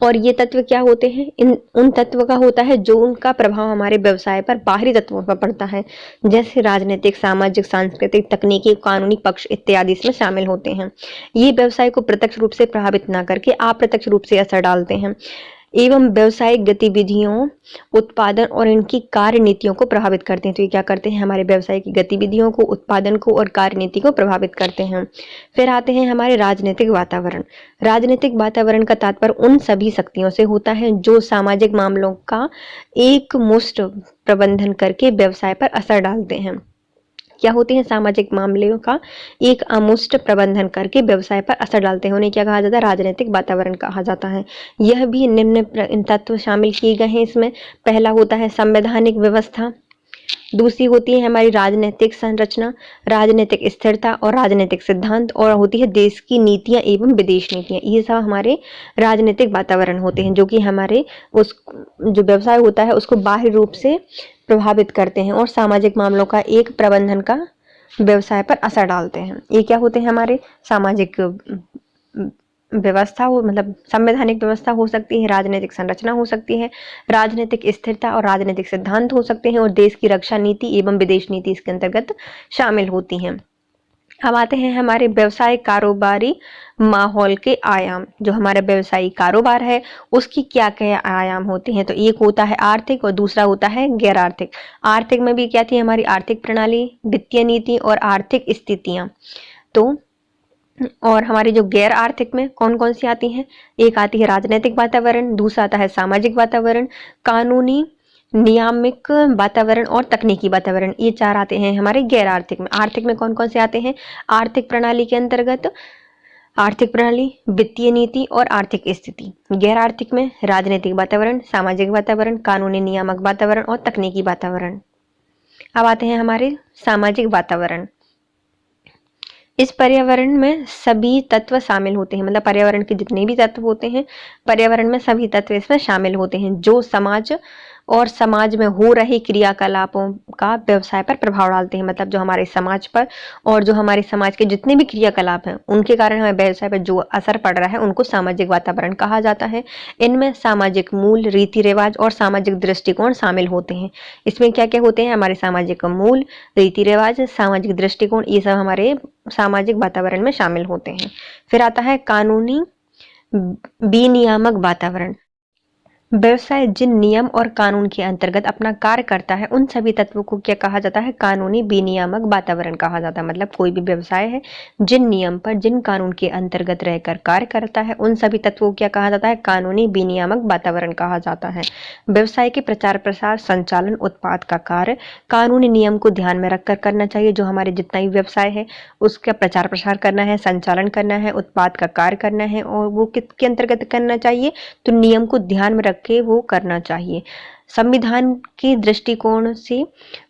और ये तत्व क्या होते हैं? इन उन तत्व का होता है जो उनका प्रभाव हमारे व्यवसाय पर बाहरी तत्वों पर पड़ता है, जैसे राजनीतिक, सामाजिक, सांस्कृतिक, तकनीकी, कानूनी पक्ष इत्यादि इसमें शामिल होते हैं। ये व्यवसाय को प्रत्यक्ष रूप से प्रभावित न करके अप्रत्यक्ष रूप से असर डालते हैं एवं व्यावसायिक गतिविधियों, उत्पादन और इनकी कार्य नीतियों को प्रभावित करते हैं। तो ये क्या करते हैं? हमारे व्यवसाय की गतिविधियों को, उत्पादन को और कार्य नीति को प्रभावित करते हैं। फिर आते हैं हमारे राजनीतिक वातावरण। राजनीतिक वातावरण का तात्पर्य उन सभी शक्तियों से होता है जो सामाजिक मामलों का एकमुश्त प्रबंधन करके व्यवसाय पर असर डालते हैं। क्या होते हैं? सामाजिक मामलों का एक अमुष्ट प्रबंधन करके व्यवसाय पर असर डालते हैं, उन्हें क्या कहा जाता है? राजनीतिक वातावरण कहा जाता है। यह भी निम्न तत्व शामिल किए गए हैं इसमें। पहला होता है संवैधानिक व्यवस्था, दूसरी होती है हमारी राजनीतिक संरचना, राजनीतिक स्थिरता और राजनीतिक सिद्धांत, और होती है देश की नीतियां एवं विदेश नीतियां। ये सब हमारे राजनीतिक वातावरण होते हैं जो कि हमारे उस जो व्यवसाय होता है उसको बाहरी रूप से प्रभावित करते हैं और सामाजिक मामलों का एक प्रबंधन का व्यवसाय पर असर डालते हैं। ये क्या होते हैं? हमारे सामाजिक व्यवस्था हो, मतलब संवैधानिक व्यवस्था हो सकती है, राजनीतिक संरचना हो सकती है, राजनीतिक स्थिरता और राजनीतिक सिद्धांत हो सकते हैं, और देश की रक्षा नीति एवं विदेश नीति इसके अंतर्गत शामिल होती हैं। अब आते हैं हमारे व्यवसाय कारोबारी माहौल के आयाम। जो हमारा व्यवसायिक कारोबार है उसकी क्या क्या आयाम होते हैं? तो एक होता है आर्थिक और दूसरा होता है गैर आर्थिक। आर्थिक में भी क्या थी? हमारी आर्थिक प्रणाली, वित्तीय नीति और आर्थिक स्थितियां। तो और हमारी जो गैर आर्थिक में कौन कौन सी आती हैं? एक आती है राजनीतिक वातावरण, दूसरा आता है सामाजिक वातावरण, कानूनी नियामक वातावरण और तकनीकी वातावरण। ये चार आते हैं हमारे गैर आर्थिक में। आर्थिक में कौन कौन से आते हैं? आर्थिक प्रणाली के अंतर्गत आर्थिक प्रणाली, वित्तीय नीति और आर्थिक स्थिति। गैर आर्थिक में राजनीतिक वातावरण, सामाजिक वातावरण, कानूनी नियामक वातावरण और तकनीकी वातावरण। अब आते हैं हमारे सामाजिक वातावरण। इस पर्यावरण में सभी तत्व शामिल होते हैं, मतलब पर्यावरण के जितने भी तत्व होते हैं, पर्यावरण में सभी तत्व इसमें शामिल होते हैं जो समाज और समाज में हो रहे क्रियाकलापों का व्यवसाय पर प्रभाव डालते हैं। मतलब जो हमारे समाज पर और जो हमारे समाज के जितने भी क्रियाकलाप हैं उनके कारण हमारे व्यवसाय पर जो असर पड़ रहा है उनको सामाजिक वातावरण कहा जाता है। इनमें सामाजिक मूल, रीति रिवाज और सामाजिक दृष्टिकोण शामिल होते हैं। इसमें क्या क्या होते हैं? हमारे सामाजिक मूल, रीति रिवाज, सामाजिक दृष्टिकोण, ये सब हमारे सामाजिक वातावरण में शामिल होते हैं। फिर आता है कानूनी विनियामक वातावरण। व्यवसाय जिन नियम और कानून के अंतर्गत अपना कार्य करता है उन सभी तत्वों को क्या कहा जाता है? कानूनी विनियामक वातावरण कहा जाता है। मतलब कोई भी व्यवसाय है जिन नियम पर, जिन कानून के अंतर्गत रहकर कार्य करता है उन सभी तत्वों को क्या कहा जाता है? कानूनी विनियामक वातावरण कहा जाता है। व्यवसाय के प्रचार प्रसार, संचालन, उत्पाद का कार्य कानूनी नियम को ध्यान में रखकर करना चाहिए। जो हमारे जितना भी व्यवसाय है उसका प्रचार प्रसार करना है, संचालन करना है, उत्पाद का कार्य करना है, और वो किसके अंतर्गत करना चाहिए? तो नियम को ध्यान में के वो करना चाहिए। संविधान के दृष्टिकोण से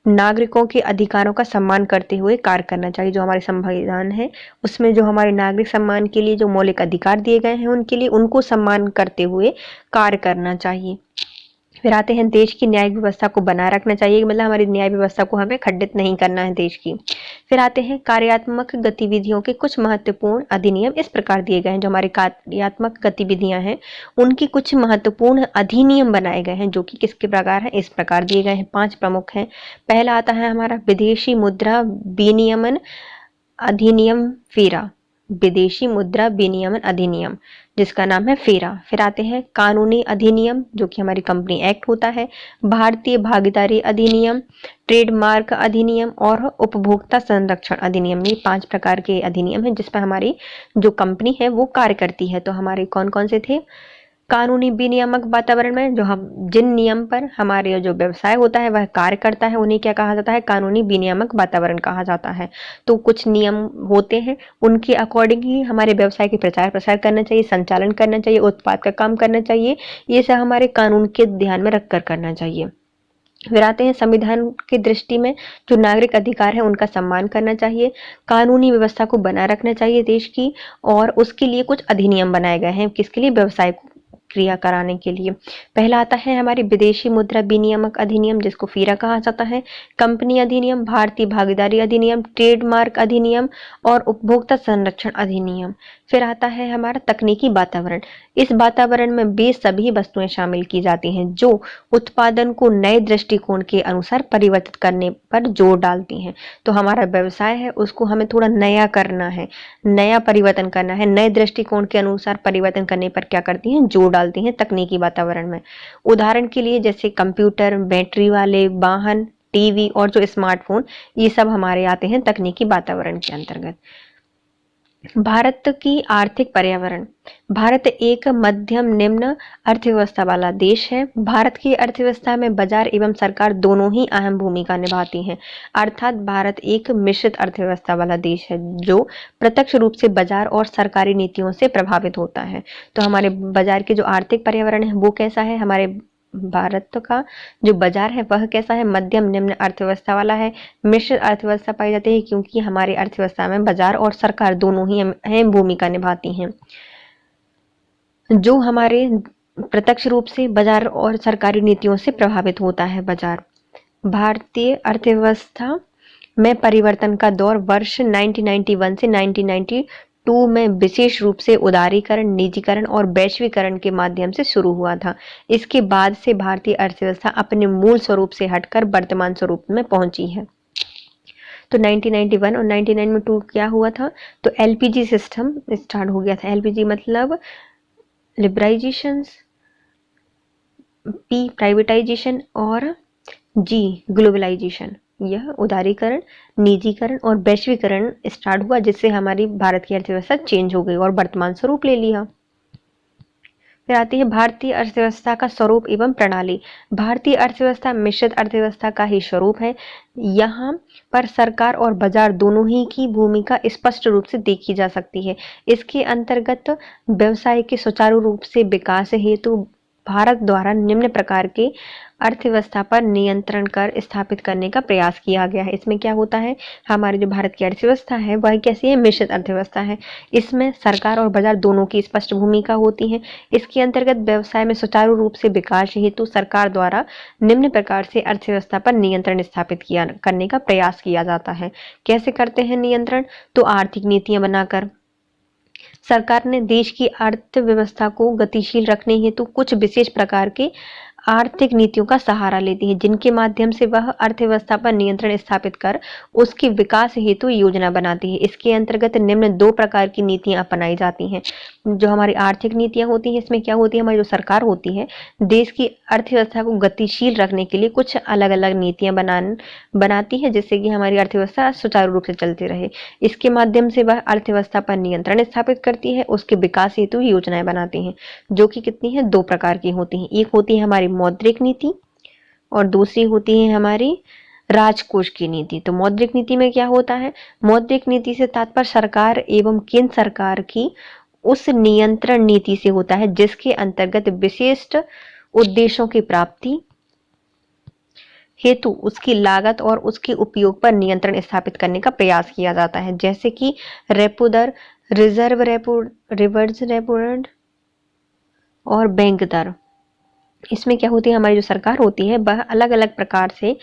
नागरिकों के अधिकारों का सम्मान करते हुए कार्य करना चाहिए। जो हमारे संविधान है उसमें जो हमारे नागरिक सम्मान के लिए जो मौलिक अधिकार दिए गए हैं उनके लिए उनको सम्मान करते हुए कार्य करना चाहिए। फिर आते हैं देश की न्यायिक व्यवस्था को बनाए रखना चाहिए, मतलब हमारी न्याय व्यवस्था को हमें खंडित नहीं करना है देश की। फिर आते हैं कार्यात्मक गतिविधियों के कुछ महत्वपूर्ण अधिनियम इस प्रकार दिए गए हैं। जो हमारी कार्यात्मक गतिविधियां हैं उनकी कुछ महत्वपूर्ण अधिनियम बनाए गए हैं जो कि किसके प्रकार है? इस प्रकार दिए गए हैं, 5 प्रमुख हैं। पहला आता है हमारा विदेशी मुद्रा विनियमन अधिनियम फेरा, विदेशी मुद्रा विनियमन अधिनियम जिसका नाम है फेरा। फिर आते हैं कानूनी अधिनियम जो कि हमारी कंपनी एक्ट होता है, भारतीय भागीदारी अधिनियम, ट्रेडमार्क अधिनियम और उपभोक्ता संरक्षण अधिनियम। ये 5 प्रकार के अधिनियम हैं जिस पर हमारी जो कंपनी है वो कार्य करती है। तो हमारे कौन कौन से थे? कानूनी विनियामक वातावरण में जो हम जिन नियम पर हमारे जो व्यवसाय होता है वह कार्य करता है उन्हें क्या कहा जाता है? कानूनी विनियामक वातावरण कहा जाता है। तो कुछ नियम होते हैं उनके अकॉर्डिंग ही हमारे व्यवसाय के प्रचार प्रसार करना चाहिए, संचालन करना चाहिए, उत्पाद का काम करना चाहिए। ये सब हमारे कानून के ध्यान में रखकर करना चाहिए। फिर आते हैं संविधान की दृष्टि में जो नागरिक अधिकार है उनका सम्मान करना चाहिए, कानूनी व्यवस्था को बनाए रखना चाहिए देश की, और उसके लिए कुछ अधिनियम बनाए गए हैं। किसके लिए? व्यवसाय को क्रिया कराने के लिए। पहला आता है हमारी विदेशी मुद्रा विनियामक अधिनियम जिसको फीरा कहा जाता है, कंपनी अधिनियम, भारतीय भागीदारी अधिनियम, ट्रेडमार्क अधिनियम और उपभोक्ता संरक्षण अधिनियम। फिर आता है हमारा तकनीकी वातावरण। इस वातावरण में वे सभी वस्तुएं शामिल की जाती हैं जो उत्पादन को नए दृष्टिकोण के अनुसार परिवर्तित करने पर जोर डालती हैं। तो हमारा व्यवसाय है उसको हमें थोड़ा नया करना है, नया परिवर्तन करना है, नए दृष्टिकोण के अनुसार परिवर्तन करने पर क्या करती हैं, जोर डालती हैं तकनीकी वातावरण में। उदाहरण के लिए जैसे कंप्यूटर, बैटरी वाले वाहन, टीवी और जो स्मार्टफोन, ये सब हमारे आते हैं तकनीकी वातावरण के अंतर्गत। भारत की आर्थिक पर्यावरण। भारत एक मध्यम निम्न अर्थव्यवस्था वाला देश है। भारत की अर्थव्यवस्था में बाजार एवं सरकार दोनों ही अहम भूमिका निभाती हैं। अर्थात भारत एक मिश्रित अर्थव्यवस्था वाला देश है जो प्रत्यक्ष रूप से बाजार और सरकारी नीतियों से प्रभावित होता है। तो हमारे बाजार के जो आर्थिक पर्यावरण है वो कैसा है, हमारे भारत का जो बाजार है वह कैसा है, मध्यम निम्न अर्थव्यवस्था वाला है। मिश्रित अर्थव्यवस्था पाई जाती है क्योंकि हमारी अर्थव्यवस्था में बाजार और सरकार दोनों ही अहम भूमिका निभाती हैं। जो हमारे प्रत्यक्ष रूप से बाजार और सरकारी नीतियों से प्रभावित होता है बाजार। भारतीय अर्थव्यवस्था में परिवर्तन का दौर वर्ष 1991 से 1992 में विशेष रूप से उदारीकरण, निजीकरण और वैश्वीकरण के माध्यम से शुरू हुआ था। इसके बाद से भारतीय अर्थव्यवस्था अपने मूल स्वरूप से हटकर वर्तमान स्वरूप में पहुंची है। तो 1991 और 1992 क्या हुआ था, तो एलपीजी सिस्टम स्टार्ट हो गया था। एलपीजी मतलब लिबराइजेशन, पी प्राइवेटाइजेशन और जी ग्लोबलाइजेशन। यह उदारीकरण, निजीकरण और वैश्वीकरण स्टार्ट हुआ जिससे हमारी भारत की अर्थव्यवस्था चेंज हो गई और वर्तमान स्वरूप ले लिया। फिर आती है भारतीय अर्थव्यवस्था का स्वरूप एवं प्रणाली। भारतीय अर्थव्यवस्था मिश्रित अर्थव्यवस्था का ही स्वरूप है। यहाँ पर सरकार और बाजार दोनों ही की भूमिका स्पष्ट रूप से देखी जा सकती है। इसके अंतर्गत व्यवसाय के सुचारू रूप से विकास हेतु भारत द्वारा निम्न प्रकार के अर्थव्यवस्था पर नियंत्रण कर स्थापित करने का प्रयास किया गया है। इसमें क्या होता है, हमारी जो भारत की अर्थव्यवस्था है वह कैसी है, मिश्रित अर्थव्यवस्था है। इसमें सरकार और बाजार दोनों की स्पष्ट भूमिका होती है। इसके अंतर्गत व्यवसाय में सुचारू रूप से विकास हेतु सरकार द्वारा निम्न प्रकार से अर्थव्यवस्था पर नियंत्रण स्थापित करने का प्रयास किया जाता है। कैसे करते हैं नियंत्रण, तो आर्थिक नीतियां बनाकर। सरकार ने देश की अर्थव्यवस्था को गतिशील रखने हेतु कुछ विशेष प्रकार के आर्थिक नीतियों का सहारा लेती है जिनके माध्यम से वह अर्थव्यवस्था पर नियंत्रण स्थापित कर उसके विकास हेतु योजना बनाती है। इसके अंतर्गत निम्न दो प्रकार की नीतियां अपनाई जाती हैं। जो हमारी आर्थिक नीतियां होती हैं, इसमें क्या होती है, हमारी जो सरकार होती है देश की अर्थव्यवस्था को गतिशील रखने के लिए कुछ अलग अलग नीतियां बनाती है जिससे कि हमारी अर्थव्यवस्था सुचारू रूप से चलती रहे। इसके माध्यम से वह अर्थव्यवस्था पर नियंत्रण स्थापित करती है, उसके विकास हेतु योजनाएं बनाती हैं जो कि कितनी है, दो प्रकार की होती हैं। एक होती है हमारी मौद्रिक नीति और दूसरी होती है हमारी राजकोष की नीति। तो मौद्रिक नीति में क्या होता है, मौद्रिक नीति से तात्पर्य सरकार एवं केंद्र सरकार की उस नियंत्रण नीति से होता है जिसके अंतर्गत विशिष्ट उद्देश्यों की प्राप्ति हेतु उसकी लागत और उसके उपयोग पर नियंत्रण स्थापित करने का प्रयास किया जाता है। जैसे कि रेपो दर, reserve repo, reverse repo rate और बैंक दर। इसमें क्या होती है, हमारी जो सरकार होती है वह अलग अलग प्रकार से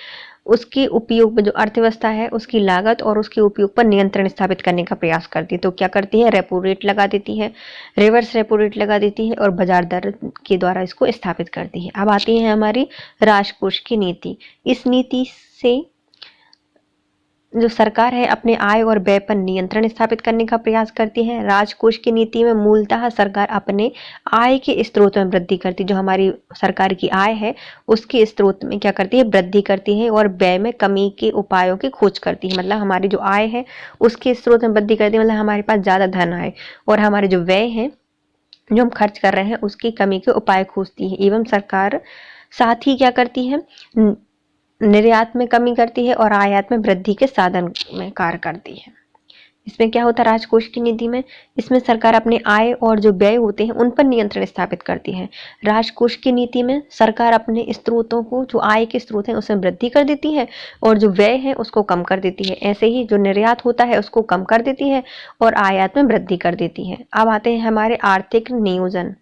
उसके उपयोग, जो अर्थव्यवस्था है उसकी लागत और उसके उपयोग पर नियंत्रण स्थापित करने का प्रयास करती है। तो क्या करती है, रेपो रेट लगा देती है, रिवर्स रेपो रेट लगा देती है और बाजार दर के द्वारा इसको स्थापित करती है। अब आती है हमारी राजकोष की नीति। इस नीति से जो सरकार है अपने आय और व्यय पर नियंत्रण स्थापित करने का प्रयास करती है। राजकोष की नीति में मूलतः सरकार अपने आय के स्रोत में वृद्धि करती है। जो हमारी सरकार की आय है उसके स्रोत में क्या करती है, वृद्धि करती है और व्यय में कमी के उपायों की खोज करती है। मतलब हमारी जो आय है उसके स्रोत में वृद्धि करती है, मतलब हमारे पास ज्यादा धन आए, और हमारे जो व्यय है जो हम खर्च कर रहे हैं उसकी कमी के उपाय खोजती है। एवं सरकार साथ ही क्या करती है, निर्यात में कमी करती है और आयात में वृद्धि के साधन में कार्य करती है। इसमें क्या होता है राजकोष की नीति में, इसमें सरकार अपने आय और जो व्यय होते हैं उन पर नियंत्रण स्थापित करती है। राजकोष की नीति में सरकार अपने स्रोतों को, जो आय के स्रोत हैं उसमें वृद्धि कर देती है और जो व्यय है उसको कम कर देती है। ऐसे ही जो निर्यात होता है उसको कम कर देती है और आयात में वृद्धि कर देती है। अब आते हैं हमारे आर्थिक नियोजन।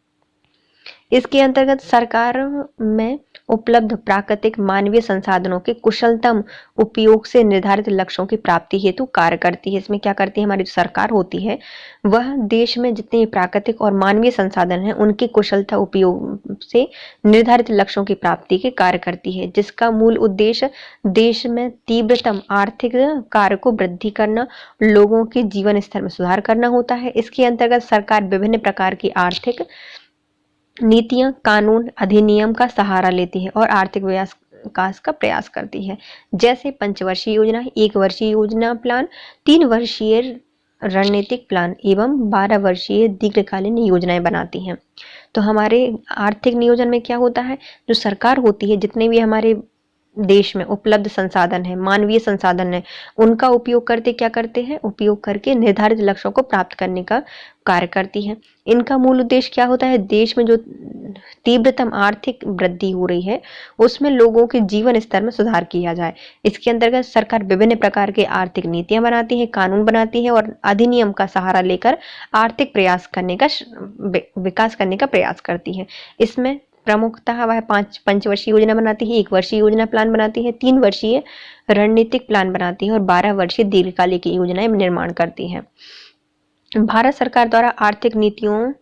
इसके अंतर्गत सरकार में उपलब्ध प्राकृतिक मानवीय संसाधनों के कुशलतम उपयोग से निर्धारित लक्ष्यों की प्राप्ति हेतु कार्य करती है। इसमें क्या करती है हमारी जो सरकार होती है, वह देश में जितने प्राकृतिक और मानवीय संसाधन हैं उनके कुशलता उपयोग से निर्धारित लक्ष्यों की प्राप्ति के कार्य करती है, जिसका मूल उद्देश्य देश में तीव्रतम आर्थिक कार्य को वृद्धि करना, लोगों के जीवन स्तर में सुधार करना होता है। इसके अंतर्गत सरकार विभिन्न प्रकार की आर्थिक नीतियां, कानून, अधिनियम का सहारा लेती है और आर्थिक विकास का प्रयास करती है, जैसे पंचवर्षीय योजना, 1 वर्षीय योजना प्लान, 3 वर्षीय रणनीतिक प्लान एवं 12 वर्षीय दीर्घकालीन योजनाएं बनाती हैं। तो हमारे आर्थिक नियोजन में क्या होता है, जो सरकार होती है, जितने भी हमारे देश में उपलब्ध संसाधन है, मानवीय संसाधन है, उनका उपयोग करते क्या करते हैं, उपयोग करके निर्धारित लक्ष्यों को प्राप्त करने का कार्य करती है। इनका मूल उद्देश्य क्या होता है, देश में जो तीव्रतम आर्थिक वृद्धि हो रही है उसमें लोगों के जीवन स्तर में सुधार किया जाए। इसके अंतर्गत सरकार विभिन्न प्रकार के आर्थिक नीतियां बनाती है, कानून बनाती है और अधिनियम का सहारा लेकर आर्थिक विकास करने का प्रयास करती है। इसमें प्रमुखतः वह 5 पंचवर्षीय योजना बनाती है, 1 वर्षीय योजना प्लान बनाती है, 3 वर्षीय रणनीतिक प्लान बनाती है और 12 वर्षीय दीर्घकालिक योजनाएं निर्माण करती है। भारत सरकार द्वारा आर्थिक नीतियों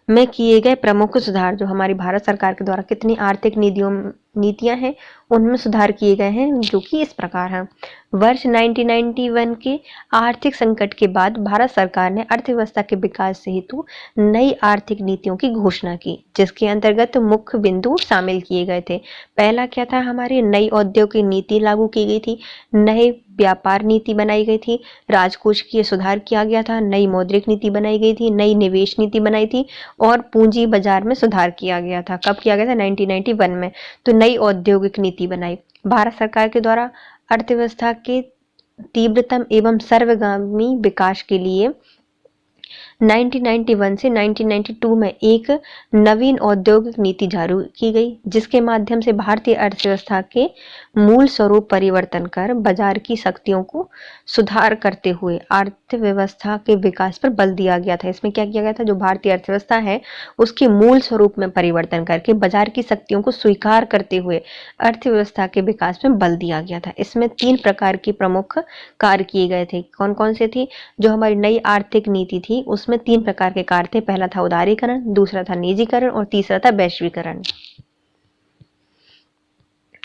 में किए गए प्रमुख सुधार, जो हमारी भारत सरकार के द्वारा कितनी आर्थिक नीतियां हैं उनमें सुधार किए गए हैं, जो कि इस प्रकार हैं। वर्ष 1991 के आर्थिक संकट के बाद भारत सरकार ने अर्थव्यवस्था के विकास हेतु नई आर्थिक नीतियों की घोषणा की, जिसके अंतर्गत मुख्य बिंदु शामिल किए गए थे। पहला क्या था, हमारी नई औद्योगिक नीति लागू की गई थी, नई व्यापार नीति बनाई गई थी, राजकोषीय सुधार किया गया था, नई मौद्रिक नीति बनाई गई थी, नई निवेश नीति बनाई थी और पूंजी बाजार में सुधार किया गया था। कब किया गया था, 1991 में। तो नई औद्योगिक नीति बनाई। भारत सरकार के द्वारा अर्थव्यवस्था के तीव्रतम एवं सर्वगामी विकास के लिए 1991 से 1992 में एक नवीन औद्योगिक नीति जारी की गई, जिसके माध्यम से भारतीय अर्थव्यवस्था के मूल स्वरूप परिवर्तन कर बाजार की शक्तियों को सुधार करते हुए अर्थव्यवस्था के विकास पर बल दिया गया था। इसमें क्या किया गया था, जो भारतीय अर्थव्यवस्था है उसके मूल स्वरूप में परिवर्तन करके बाजार की शक्तियों को स्वीकार करते हुए अर्थव्यवस्था के विकास में बल दिया गया था। इसमें 3 प्रकार की प्रमुख कार्य किए गए थे। कौन कौन से थे, जो हमारी नई आर्थिक नीति थी उसमें 3 प्रकार के कार्य थे। पहला था उदारीकरण, दूसरा था निजीकरण और तीसरा था वैश्वीकरण।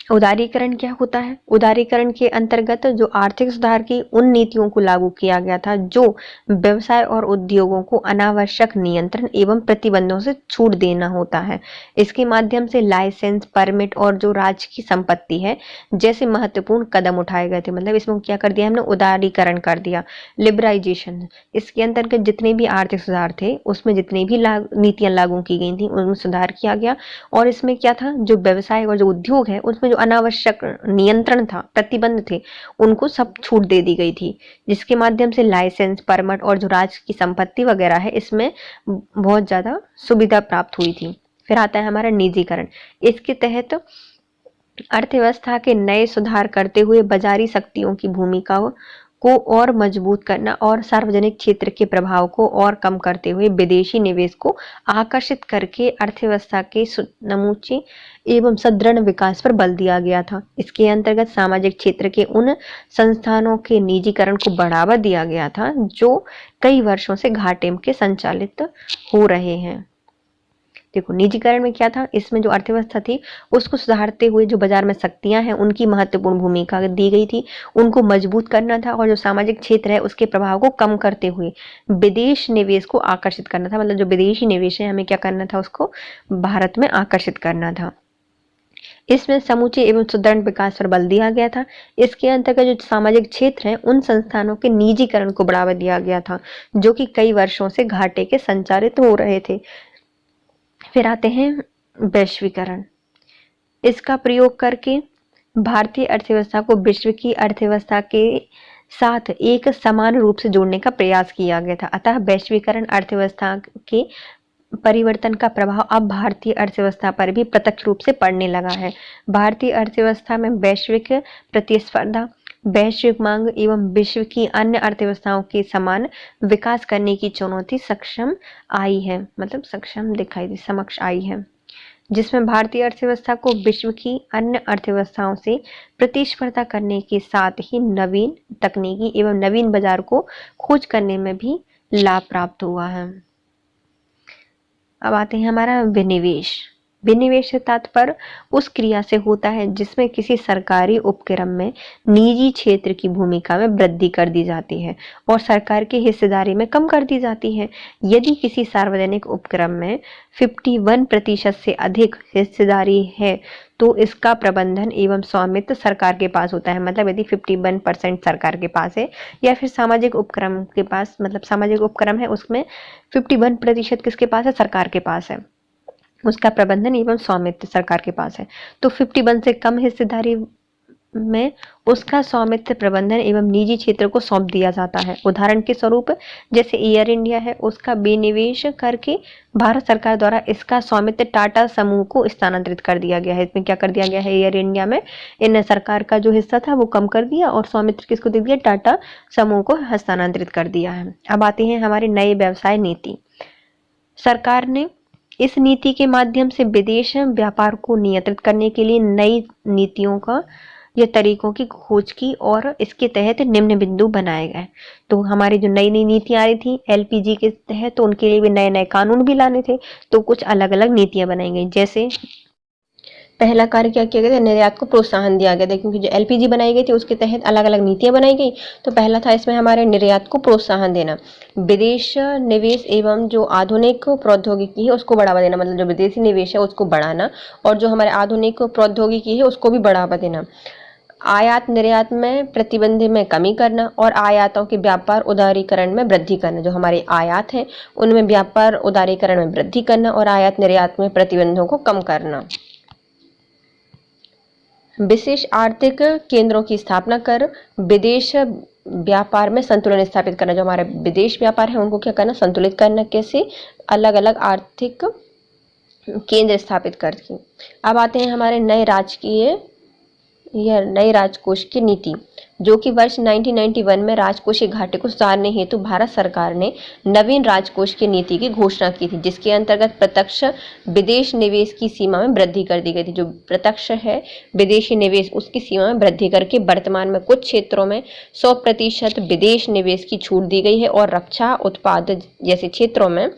उदारीकरण क्या होता है, उदारीकरण के अंतर्गत जो आर्थिक सुधार की उन नीतियों को लागू किया गया था जो व्यवसाय और उद्योगों को अनावश्यक नियंत्रण एवं प्रतिबंधों से छूट देना होता है। इसके माध्यम से लाइसेंस, परमिट और जो राज्य की संपत्ति है जैसे महत्वपूर्ण कदम उठाए गए थे। मतलब इसमें क्या कर दिया हमने, उदारीकरण कर दिया, लिबराइजेशन। इसके अंतर्गत जितने भी आर्थिक सुधार थे उसमें जितनी भी नीतियां लागू की गई थी उनमें सुधार किया गया। और इसमें क्या था, जो व्यवसाय और जो उद्योग है उसमें जो अनावश्यक नियंत्रण था, प्रतिबंध थे, उनको सब छूट दे दी गई थी, जिसके माध्यम से लाइसेंस, परमिट और जो राज्य की संपत्ति वगैरह है इसमें बहुत ज्यादा सुविधा प्राप्त हुई थी। फिर आता है हमारा निजीकरण। इसके तहत अर्थव्यवस्था के नए सुधार करते हुए बाजारी शक्तियों की भूमिका को और मजबूत करना और सार्वजनिक क्षेत्र के प्रभाव को और कम करते हुए विदेशी निवेश को आकर्षित करके अर्थव्यवस्था के समूचे एवं सुदृढ़ विकास पर बल दिया गया था। इसके अंतर्गत सामाजिक क्षेत्र के उन संस्थानों के निजीकरण को बढ़ावा दिया गया था जो कई वर्षों से घाटे के संचालित हो रहे हैं। देखो निजीकरण में क्या था, इसमें जो अर्थव्यवस्था थी उसको सुधारते हुए जो बाजार में शक्तियां हैं उनकी महत्वपूर्ण भूमिका दी गई थी, उनको मजबूत करना था और जो सामाजिक क्षेत्र है उसके प्रभाव को कम करते हुए विदेश निवेश को आकर्षित करना था। मतलब जो विदेशी निवेश है हमें क्या करना था, उसको भारत में आकर्षित करना था। इसमें समूचे एवं सुदृढ़ विकास पर बल दिया गया था। इसके अंतर्गत जो सामाजिक क्षेत्र है उन संस्थानों के निजीकरण को बढ़ावा दिया गया था जो कि कई वर्षों से घाटे के संचालित हो रहे थे। फिर आते हैं वैश्वीकरण। इसका प्रयोग करके भारतीय अर्थव्यवस्था को विश्व की अर्थव्यवस्था के साथ एक समान रूप से जोड़ने का प्रयास किया गया था। अतः वैश्वीकरण अर्थव्यवस्था के परिवर्तन का प्रभाव अब भारतीय अर्थव्यवस्था पर भी प्रत्यक्ष रूप से पड़ने लगा है। भारतीय अर्थव्यवस्था में वैश्विक प्रतिस्पर्धा, वैश्विक मांग एवं विश्व की अन्य अर्थव्यवस्थाओं के समान विकास करने की चुनौती समक्ष आई है। जिसमें भारतीय अर्थव्यवस्था को विश्व की अन्य अर्थव्यवस्थाओं से प्रतिस्पर्धा करने के साथ ही नवीन तकनीकी एवं नवीन बाजार को खोज करने में भी लाभ प्राप्त हुआ है। अब आते हैं हमारा विनिवेश। विनिवेश से तात्पर्य उस क्रिया से होता है जिसमें किसी सरकारी उपक्रम में निजी क्षेत्र की भूमिका में वृद्धि कर दी जाती है और सरकार की हिस्सेदारी में कम कर दी जाती है। यदि किसी सार्वजनिक उपक्रम में 51% से अधिक हिस्सेदारी है तो इसका प्रबंधन एवं स्वामित्व सरकार के पास होता है। मतलब यदि 51% सरकार के पास है या फिर सामाजिक उपक्रम के पास, मतलब सामाजिक उपक्रम है उसमें 51% किसके पास है? सरकार के पास है। उसका प्रबंधन एवं स्वामित्व सरकार के पास है। तो 51 से कम हिस्सेदारी में उसका स्वामित्व, प्रबंधन एवं निजी क्षेत्र को सौंप दिया जाता है। उदाहरण के स्वरूप जैसे एयर इंडिया है, उसका विनिवेश करके भारत सरकार द्वारा इसका स्वामित्व टाटा समूह को स्थानांतरित कर दिया गया है। इसमें क्या कर दिया गया है? एयर इंडिया में इन सरकार का जो हिस्सा था वो कम कर दिया और स्वामित्व किसको दे दिया? टाटा समूह को हस्तांतरित कर दिया है। अब आती है हमारी नई व्यवसाय नीति। सरकार ने इस नीति के माध्यम से विदेश व्यापार को नियंत्रित करने के लिए नई नीतियों का या तरीकों की खोज की और इसके तहत निम्न बिंदु बनाए गए। तो हमारी जो नई नई नीतियां आ रही थी एलपीजी के तहत, तो उनके लिए भी नए नए कानून भी लाने थे, तो कुछ अलग अलग नीतियां बनाई गई। जैसे पहला कार्य क्या किया गया था? निर्यात को प्रोत्साहन दिया गया था, क्योंकि जो एलपीजी बनाई गई थी उसके तहत अलग अलग नीतियां बनाई गई। तो पहला था इसमें हमारे निर्यात को प्रोत्साहन देना, विदेश निवेश एवं जो आधुनिक प्रौद्योगिकी है उसको बढ़ावा देना, मतलब जो विदेशी निवेश है उसको बढ़ाना और जो हमारे आधुनिक प्रौद्योगिकी है उसको भी बढ़ावा देना। आयात निर्यात में प्रतिबंध में कमी करना और आयातों के व्यापार उदारीकरण में वृद्धि करना। जो हमारे आयात हैं उनमें व्यापार उदारीकरण में वृद्धि करना और आयात निर्यात में प्रतिबंधों को कम करना। विशेष आर्थिक केंद्रों की स्थापना कर विदेश व्यापार में संतुलन स्थापित करना। जो हमारे विदेश व्यापार है उनको क्या करना? संतुलित करना। कैसे? अलग अलग आर्थिक केंद्र स्थापित करके। अब आते हैं हमारे नए राजकोष की नीति, जो कि वर्ष 1991 में राजकोषीय घाटे को सुधारने हेतु भारत सरकार ने नवीन राजकोष की नीति की घोषणा की थी, जिसके अंतर्गत प्रत्यक्ष विदेश निवेश की सीमा में वृद्धि कर दी गई थी। जो प्रत्यक्ष है विदेशी निवेश उसकी सीमा में वृद्धि करके वर्तमान में कुछ क्षेत्रों में 100% विदेश निवेश की छूट दी गई है और रक्षा उत्पाद जैसे क्षेत्रों में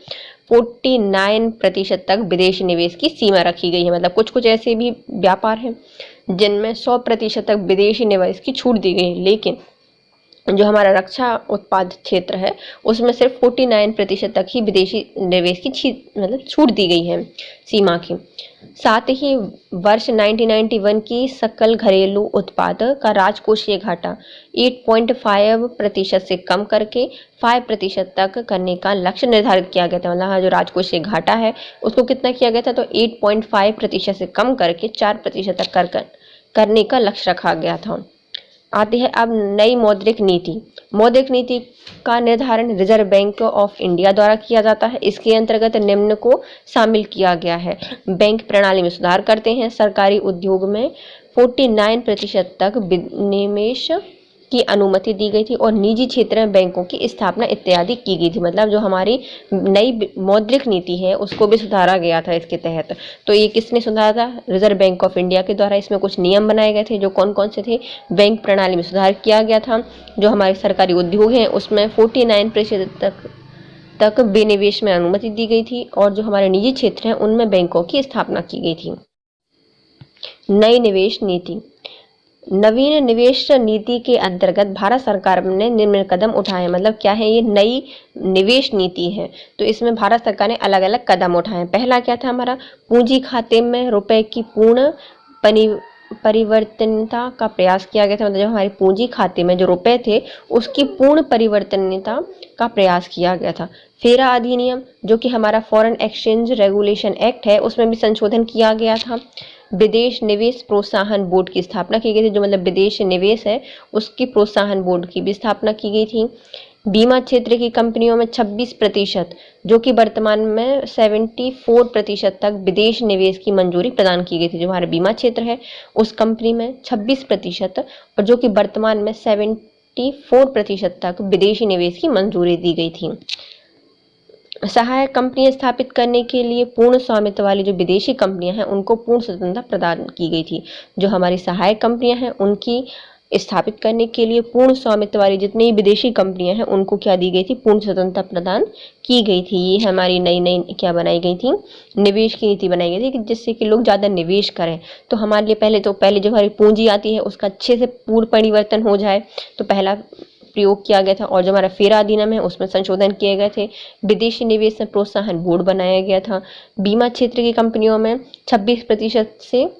49% तक विदेशी निवेश की सीमा रखी गई है। मतलब कुछ कुछ ऐसे भी व्यापार हैं जिनमें 100% तक विदेशी निवेश की छूट दी गई है, लेकिन जो हमारा रक्षा उत्पाद क्षेत्र है उसमें सिर्फ 49% तक ही विदेशी निवेश की छूट दी गई है सीमा की। साथ ही वर्ष 1991 की सकल घरेलू उत्पाद का राजकोषीय घाटा 8.5% से कम करके 5% तक करने का लक्ष्य निर्धारित किया गया था। मतलब जो राजकोषीय घाटा है उसको कितना किया गया था? तो 8.5% से कम करके 4% तक करने का लक्ष्य रखा गया था। आती है अब नई मौद्रिक नीति। मौद्रिक नीति का निर्धारण रिजर्व बैंक ऑफ इंडिया द्वारा किया जाता है। इसके अंतर्गत निम्न को शामिल किया गया है: बैंक प्रणाली में सुधार करते हैं, सरकारी उद्योग में 49% तक विनिवेश की अनुमति दी गई थी और निजी क्षेत्र में बैंकों की स्थापना इत्यादि की गई थी। मतलब जो हमारी नई मौद्रिक नीति है उसको भी सुधारा गया था इसके तहत। तो ये किसने सुधारा था? रिजर्व बैंक ऑफ इंडिया के द्वारा। इसमें कुछ नियम बनाए गए थे, जो कौन कौन से थे? बैंक प्रणाली में सुधार किया गया था, जो हमारे सरकारी उद्योग हैं उसमें 49% तक विनिवेश में अनुमति दी गई थी और जो हमारे निजी क्षेत्र हैं उनमें बैंकों की स्थापना की गई थी। नई निवेश नीति। नवीन निवेश नीति के अंतर्गत भारत सरकार ने निम्न कदम उठाए। मतलब क्या है? ये नई निवेश नीति है, तो इसमें भारत सरकार ने अलग अलग कदम उठाए। पहला क्या था हमारा? पूंजी खाते में रुपए की पूर्ण परिवर्तनीयता का प्रयास किया गया था। मतलब जो हमारे पूंजी खाते में जो रुपए थे उसकी पूर्ण परिवर्तनीयता का प्रयास किया गया था। फेरा अधिनियम, जो कि हमारा फॉरेन एक्सचेंज रेगुलेशन एक्ट है, उसमें भी संशोधन किया गया था। विदेश निवेश प्रोत्साहन बोर्ड की स्थापना की गई थी, जो मतलब विदेश निवेश है उसकी प्रोत्साहन बोर्ड की भी स्थापना की गई थी। बीमा क्षेत्र की कंपनियों में 26%, जो कि वर्तमान में 74% तक विदेश निवेश की मंजूरी प्रदान की गई थी। जो हमारा बीमा क्षेत्र है उस कंपनी में 26% और जो कि वर्तमान में 74% तक विदेशी निवेश की मंजूरी दी गई थी। सहायक कंपनियां स्थापित करने के लिए पूर्ण स्वामित्व वाली जो विदेशी कंपनियां हैं उनको पूर्ण स्वतंत्रता प्रदान की गई थी। जो हमारी सहायक कंपनियां हैं उनकी स्थापित करने के लिए पूर्ण स्वामित्व वाली जितनी विदेशी कंपनियां हैं उनको क्या दी गई थी, पूर्ण स्वतंत्रता प्रदान की गई थी। ये हमारी नई नई क्या बनाई गई थी, निवेश की नीति बनाई गई थी कि जिससे कि लोग ज़्यादा निवेश करें। तो हमारे लिए पहले जो हमारी पूंजी आती है उसका अच्छे से पूर्ण परिवर्तन हो जाए, तो पहला प्रयोग किया गया था। और जो हमारा फेरा अधिनियम है उसमें संशोधन किए गए थे। विदेशी निवेश में प्रोत्साहन बोर्ड बनाया गया था। बीमा क्षेत्र की कंपनियों में 26% से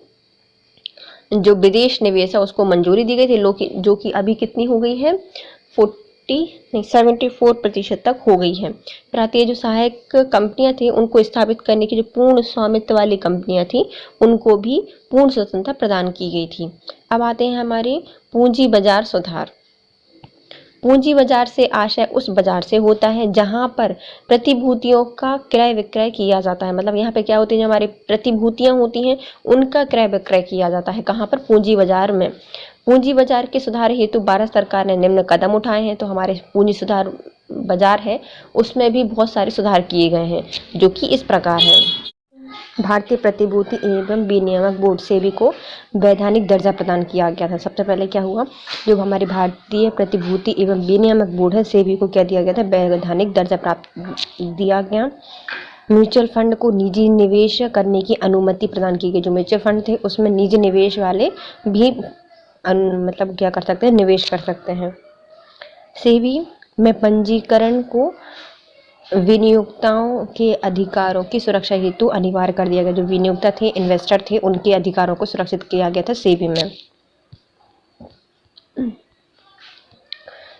जो विदेश निवेश है उसको मंजूरी दी गई थी, जो कि अभी कितनी हो गई है, 74% तक हो गई है। फिर आती है जो सहायक कंपनियां थी उनको स्थापित करने की जो पूर्ण स्वामित्व वाली कंपनियां थी उनको भी पूर्ण स्वतंत्रता प्रदान की गई थी। अब आते हैं हमारे पूंजी बाजार सुधार। पूंजी बाजार से आशय उस बाजार से होता है जहां पर प्रतिभूतियों का क्रय विक्रय किया जाता है। मतलब यहाँ पे क्या होती है, जो हमारी प्रतिभूतियां होती हैं उनका क्रय विक्रय किया जाता है। कहाँ पर, पूंजी बाजार में। पूंजी बाजार के सुधार हेतु भारत सरकार ने निम्न कदम उठाए हैं। तो हमारे पूंजी सुधार बाजार है उसमें भी बहुत सारे सुधार किए गए हैं जो कि इस प्रकार है। भारतीय प्रतिभूति एवं विनियामक बोर्ड सेबी को वैधानिक दर्जा प्रदान किया गया था। सबसे पहले क्या हुआ, जो हमारी भारतीय प्रतिभूति एवं विनियामक बोर्ड है सेबी को क्या दिया गया था, वैधानिक दर्जा प्राप्त दिया गया। म्यूचुअल फंड को निजी निवेश करने की अनुमति प्रदान की गई। जो म्यूचुअल फंड थे उसमें निजी निवेश वाले भी मतलब क्या कर सकते हैं, निवेश कर सकते हैं। सेबी में पंजीकरण को विनियोक्ताओं के अधिकारों की सुरक्षा हेतु अनिवार्य कर दिया गया। जो विनियोक्ता थे, इन्वेस्टर थे, उनके अधिकारों को सुरक्षित किया गया था सेबी में।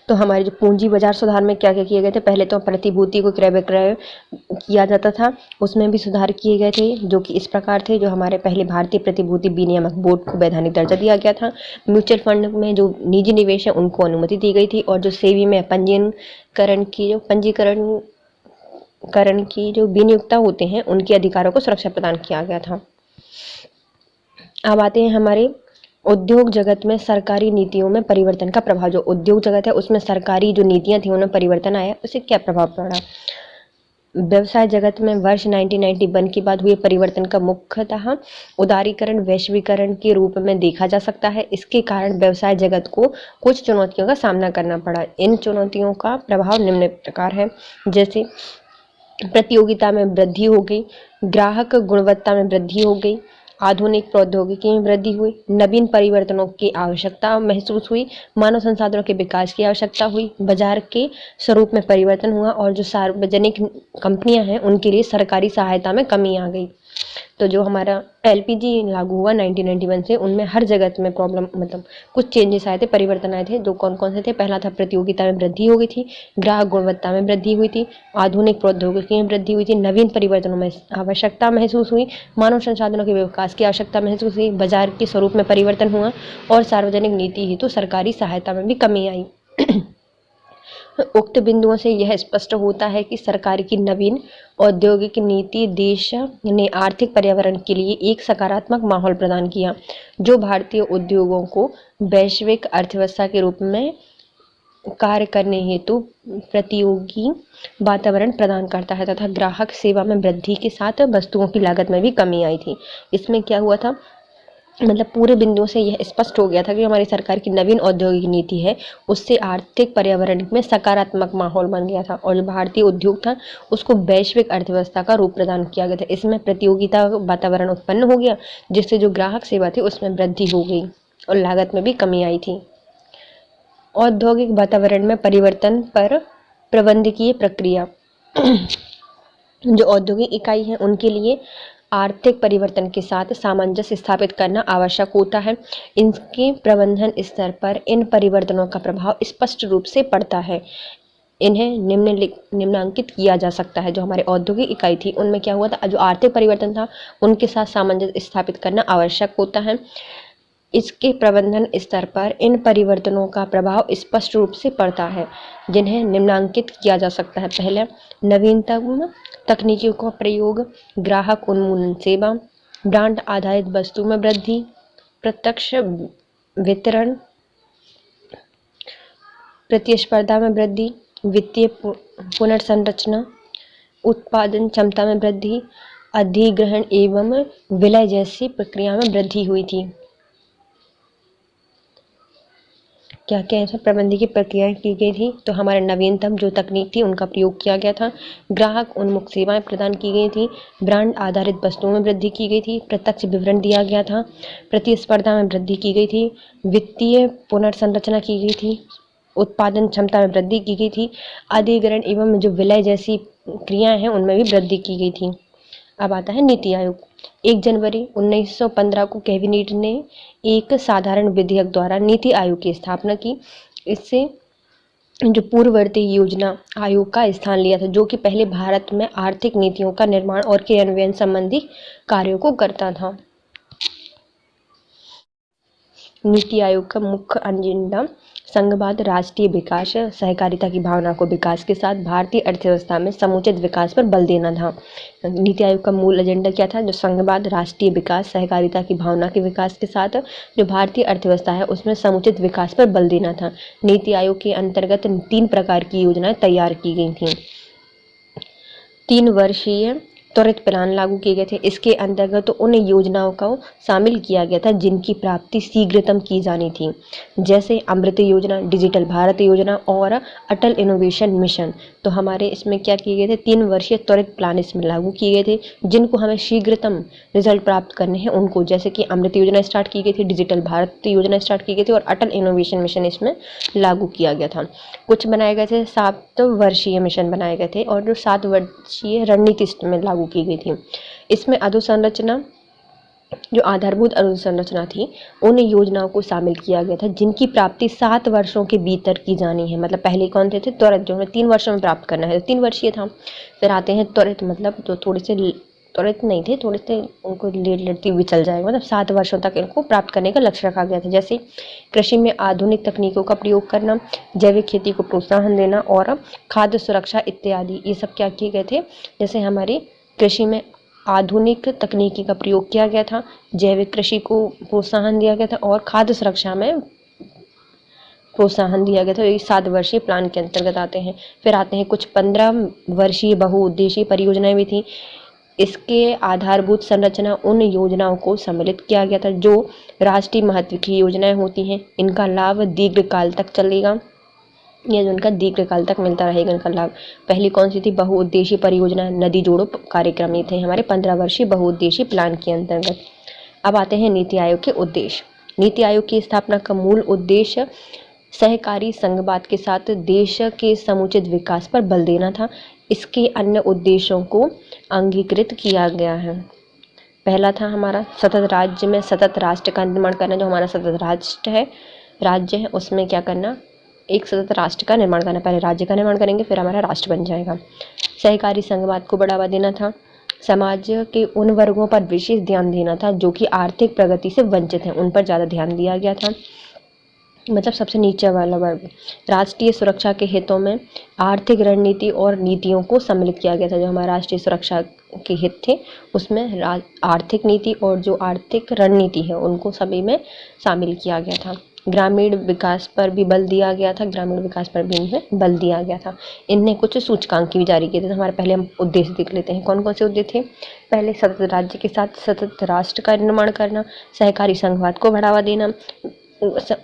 तो हमारे जो पूंजी बाजार सुधार में क्या क्या किए गए थे, पहले तो प्रतिभूति को क्रय विक्रय किया जाता था, उसमें भी सुधार किए गए थे जो कि इस प्रकार थे। जो हमारे पहले भारतीय प्रतिभूति विनियामक बोर्ड को वैधानिक दर्जा दिया गया था। म्यूचुअल फंड में जो निजी निवेश है उनको अनुमति दी गई थी। और जो सेबी में पंजीकरण की जो विनियोक्ता होते हैं उनके अधिकारों को सुरक्षा प्रदान किया गया था। अब आते हैं हमारे उद्योग जगत में सरकारी नीतियों में परिवर्तन का प्रभाव। जो उद्योग जगत है उसमें सरकारी जो नीतियां थी उनमें परिवर्तन आया, उससे क्या प्रभाव पड़ा। व्यवसाय जगत में वर्ष 1991 के बाद हुए परिवर्तन का मुख्यतः उदारीकरण वैश्वीकरण के रूप में देखा जा सकता है। इसके कारण व्यवसाय जगत को कुछ चुनौतियों का सामना करना पड़ा। इन चुनौतियों का प्रभाव निम्न प्रकार है, जैसे प्रतियोगिता में वृद्धि हो गई, ग्राहक गुणवत्ता में वृद्धि हो गई, आधुनिक प्रौद्योगिकी में वृद्धि हुई, नवीन परिवर्तनों की आवश्यकता महसूस हुई, मानव संसाधनों के विकास की आवश्यकता हुई, बाजार के स्वरूप में परिवर्तन हुआ और जो सार्वजनिक कंपनियां हैं उनके लिए सरकारी सहायता में कमी आ गई। तो जो हमारा एलपीजी लागू हुआ 1991 से, उनमें हर जगत में प्रॉब्लम मतलब कुछ चेंजेस आए थे, परिवर्तन आए थे। जो कौन कौन से थे, पहला था प्रतियोगिता में वृद्धि हो गई थी, ग्राहक गुणवत्ता में वृद्धि हुई थी, आधुनिक प्रौद्योगिकी में वृद्धि हुई थी, नवीन परिवर्तनों में आवश्यकता महसूस हुई, मानव संसाधनों के विकास की आवश्यकता महसूस हुई, बाजार के स्वरूप में परिवर्तन हुआ और सार्वजनिक नीति हेतु सरकारी सहायता में भी कमी आई। उक्त बिंदुओं से यह स्पष्ट होता है कि सरकार की नवीन औद्योगिक नीति देश ने आर्थिक पर्यावरण के लिए एक सकारात्मक माहौल प्रदान किया, जो भारतीय उद्योगों को वैश्विक अर्थव्यवस्था के रूप में कार्य करने हेतु प्रतियोगी वातावरण प्रदान करता है तथा ग्राहक सेवा में वृद्धि के साथ वस्तुओं की लागत में भी कमी आई थी। इसमें क्या हुआ था, मतलब पूरे बिंदुओं से यह स्पष्ट हो गया था कि हमारी सरकार की नवीन औद्योगिक नीति है उससे आर्थिक पर्यावरण में सकारात्मक माहौल बन गया था और जो भारतीय उद्योग था उसको वैश्विक अर्थव्यवस्था का रूप प्रदान किया गया था। इसमें प्रतियोगिता वातावरण उत्पन्न हो गया जिससे जो ग्राहक सेवा थी उसमें वृद्धि हो गई और लागत में भी कमी आई थी। औद्योगिक वातावरण में परिवर्तन पर प्रबंधकीय प्रक्रिया। जो औद्योगिक इकाई है उनके लिए आर्थिक परिवर्तन के साथ सामंजस्य स्थापित करना आवश्यक होता है। इनके प्रबंधन स्तर पर इन परिवर्तनों का प्रभाव स्पष्ट रूप से पड़ता है। इन्हें निम्नांकित किया जा सकता है। जो हमारे औद्योगिक इकाई थी उनमें क्या हुआ था, जो आर्थिक परिवर्तन था उनके साथ सामंजस्य स्थापित करना आवश्यक होता है। इसके प्रबंधन स्तर पर इन परिवर्तनों का प्रभाव स्पष्ट रूप से पड़ता है, जिन्हें निम्नांकित किया जा सकता है। पहले, नवीनतम तकनीकियों का प्रयोग, ग्राहक उन्मूलन सेवा, ब्रांड आधारित वस्तु में वृद्धि, प्रत्यक्ष वितरण, प्रतिस्पर्धा में वृद्धि, वित्तीय पुनर्संरचना, उत्पादन क्षमता में वृद्धि, अधिग्रहण एवं विलय जैसी प्रक्रिया में वृद्धि हुई थी। क्या क्या ऐसा प्रबंधन की प्रक्रियाएं की गई थी? तो हमारे नवीनतम जो तकनीक थी उनका प्रयोग किया गया था। ग्राहक उन्मुख सेवाएं प्रदान की गई थी। ब्रांड आधारित वस्तुओं में वृद्धि की गई थी। प्रत्यक्ष विवरण दिया गया था। प्रतिस्पर्धा में वृद्धि की गई थी। वित्तीय पुनर्संरचना की गई थी। उत्पादन क्षमता में वृद्धि की गई थी। अधिग्रहण एवं जो विलय जैसी क्रियाएं हैं उनमें भी वृद्धि की गई थी। अब आता है नीति आयोग। 1 जनवरी 1915 को कैबिनेट ने एक साधारण विधेयक द्वारा नीति आयोग की स्थापना की। इससे जो पूर्ववर्ती योजना आयोग का स्थान लिया था, जो कि पहले भारत में आर्थिक नीतियों का निर्माण और क्रियान्वयन संबंधी कार्यों को करता था। नीति आयोग का मुख्य एजेंडा संघवाद, राष्ट्रीय विकास, सहकारिता की भावना को विकास के साथ भारतीय अर्थव्यवस्था में समुचित विकास पर बल देना था। नीति आयोग का मूल एजेंडा क्या था? जो संघवाद, राष्ट्रीय विकास, सहकारिता की भावना के विकास के साथ जो भारतीय अर्थव्यवस्था है उसमें समुचित विकास पर बल देना था। नीति आयोग के अंतर्गत 3 प्रकार की योजनाएं तैयार की गई थीं। 3 वर्षीय त्वरित प्लान लागू किए गए थे। इसके अंतर्गत उन योजनाओं को शामिल किया गया था जिनकी प्राप्ति शीघ्रतम की जानी थी, जैसे अमृत योजना, डिजिटल भारत योजना और अटल इनोवेशन मिशन। तो हमारे इसमें क्या किए गए थे? 3 वर्षीय त्वरित प्लान इसमें लागू किए गए थे जिनको हमें शीघ्रतम रिजल्ट प्राप्त करने हैं उनको, जैसे कि अमृत योजना स्टार्ट की गई थी, डिजिटल भारत योजना स्टार्ट की गई थी और अटल इनोवेशन मिशन इसमें लागू किया गया था। कुछ बनाए गए थे 7 वर्षीय मिशन बनाए गए थे और जो 7 वर्षीय रणनीति में लागू की गई थी। इसमें अधोसंरचना, जो आधारभूत अधोसंरचना थी, उन योजनाओं को शामिल किया गया था जिनकी प्राप्ति 7 वर्षों के भीतर की जानी है। मतलब पहले कौन थे? त्वरित, जो हमें 3 वर्षों में प्राप्त करना है, 3 वर्षीय था। फिर आते हैं त्वरित, मतलब जो थोड़े से त्वरित नहीं थे, थोड़े से उनको लेट भी चल जाएगा, मतलब 7 वर्षों तक इनको प्राप्त करने का लक्ष्य रखा गया था। जैसे कृषि में आधुनिक तकनीकों का प्रयोग करना, जैविक खेती को प्रोत्साहन देना और खाद्य सुरक्षा इत्यादि, ये सब क्या किए गए थे? जैसे हमारी कृषि में आधुनिक तकनीकी का प्रयोग किया गया था, जैविक कृषि को प्रोत्साहन दिया गया था और खाद्य सुरक्षा में प्रोत्साहन दिया गया था। ये 7 वर्षीय प्लान के अंतर्गत आते हैं। फिर आते हैं कुछ 15 वर्षीय बहुउद्देशीय परियोजनाएं भी थी। इसके आधारभूत संरचना उन योजनाओं को सम्मिलित किया गया था जो राष्ट्रीय महत्व की योजनाएं होती हैं। इनका लाभ दीर्घकाल तक चलेगा, ये जो उनका दीर्घकाल तक मिलता रहेगा इनका लाभ। पहली कौन सी थी? बहुउद्देशीय परियोजना, नदी जोड़ो कार्यक्रम, ये थे हमारे 15 वर्षीय बहुउद्देशीय प्लान के अंतर्गत। अब आते हैं नीति आयोग के उद्देश्य। नीति आयोग की स्थापना का मूल उद्देश्य सहकारी संघवाद के साथ देश के समुचित विकास पर बल देना था। इसके अन्य उद्देश्यों को अंगीकृत किया गया है। पहला था हमारा सतत राज्य में सतत राष्ट्र का निर्माण करना। जो हमारा सतत राज्य है उसमें क्या करना? एक सतत राष्ट्र का निर्माण करना। पहले राज्य का निर्माण करेंगे फिर हमारा राष्ट्र बन जाएगा। सहकारी संघवाद को बढ़ावा देना था। समाज के उन वर्गों पर विशेष ध्यान देना था जो कि आर्थिक प्रगति से वंचित हैं, उन पर ज़्यादा ध्यान दिया गया था, मतलब सबसे नीचे वाला वर्ग। राष्ट्रीय सुरक्षा के हितों में आर्थिक रणनीति और नीतियों को सम्मिलित किया गया था। जो हमारा राष्ट्रीय सुरक्षा के हित थे उसमें आर्थिक नीति और जो आर्थिक रणनीति है उनको सभी में शामिल किया गया था। ग्रामीण विकास पर भी बल दिया गया था। बल दिया गया था। इनने कुछ सूचकांक भी जारी किए थे। हमारे पहले हम उद्देश्य देख लेते हैं कौन कौन से उद्देश्य थे। पहले सतत राज्य के साथ सतत राष्ट्र का निर्माण करना, सहकारी संघवाद को बढ़ावा देना,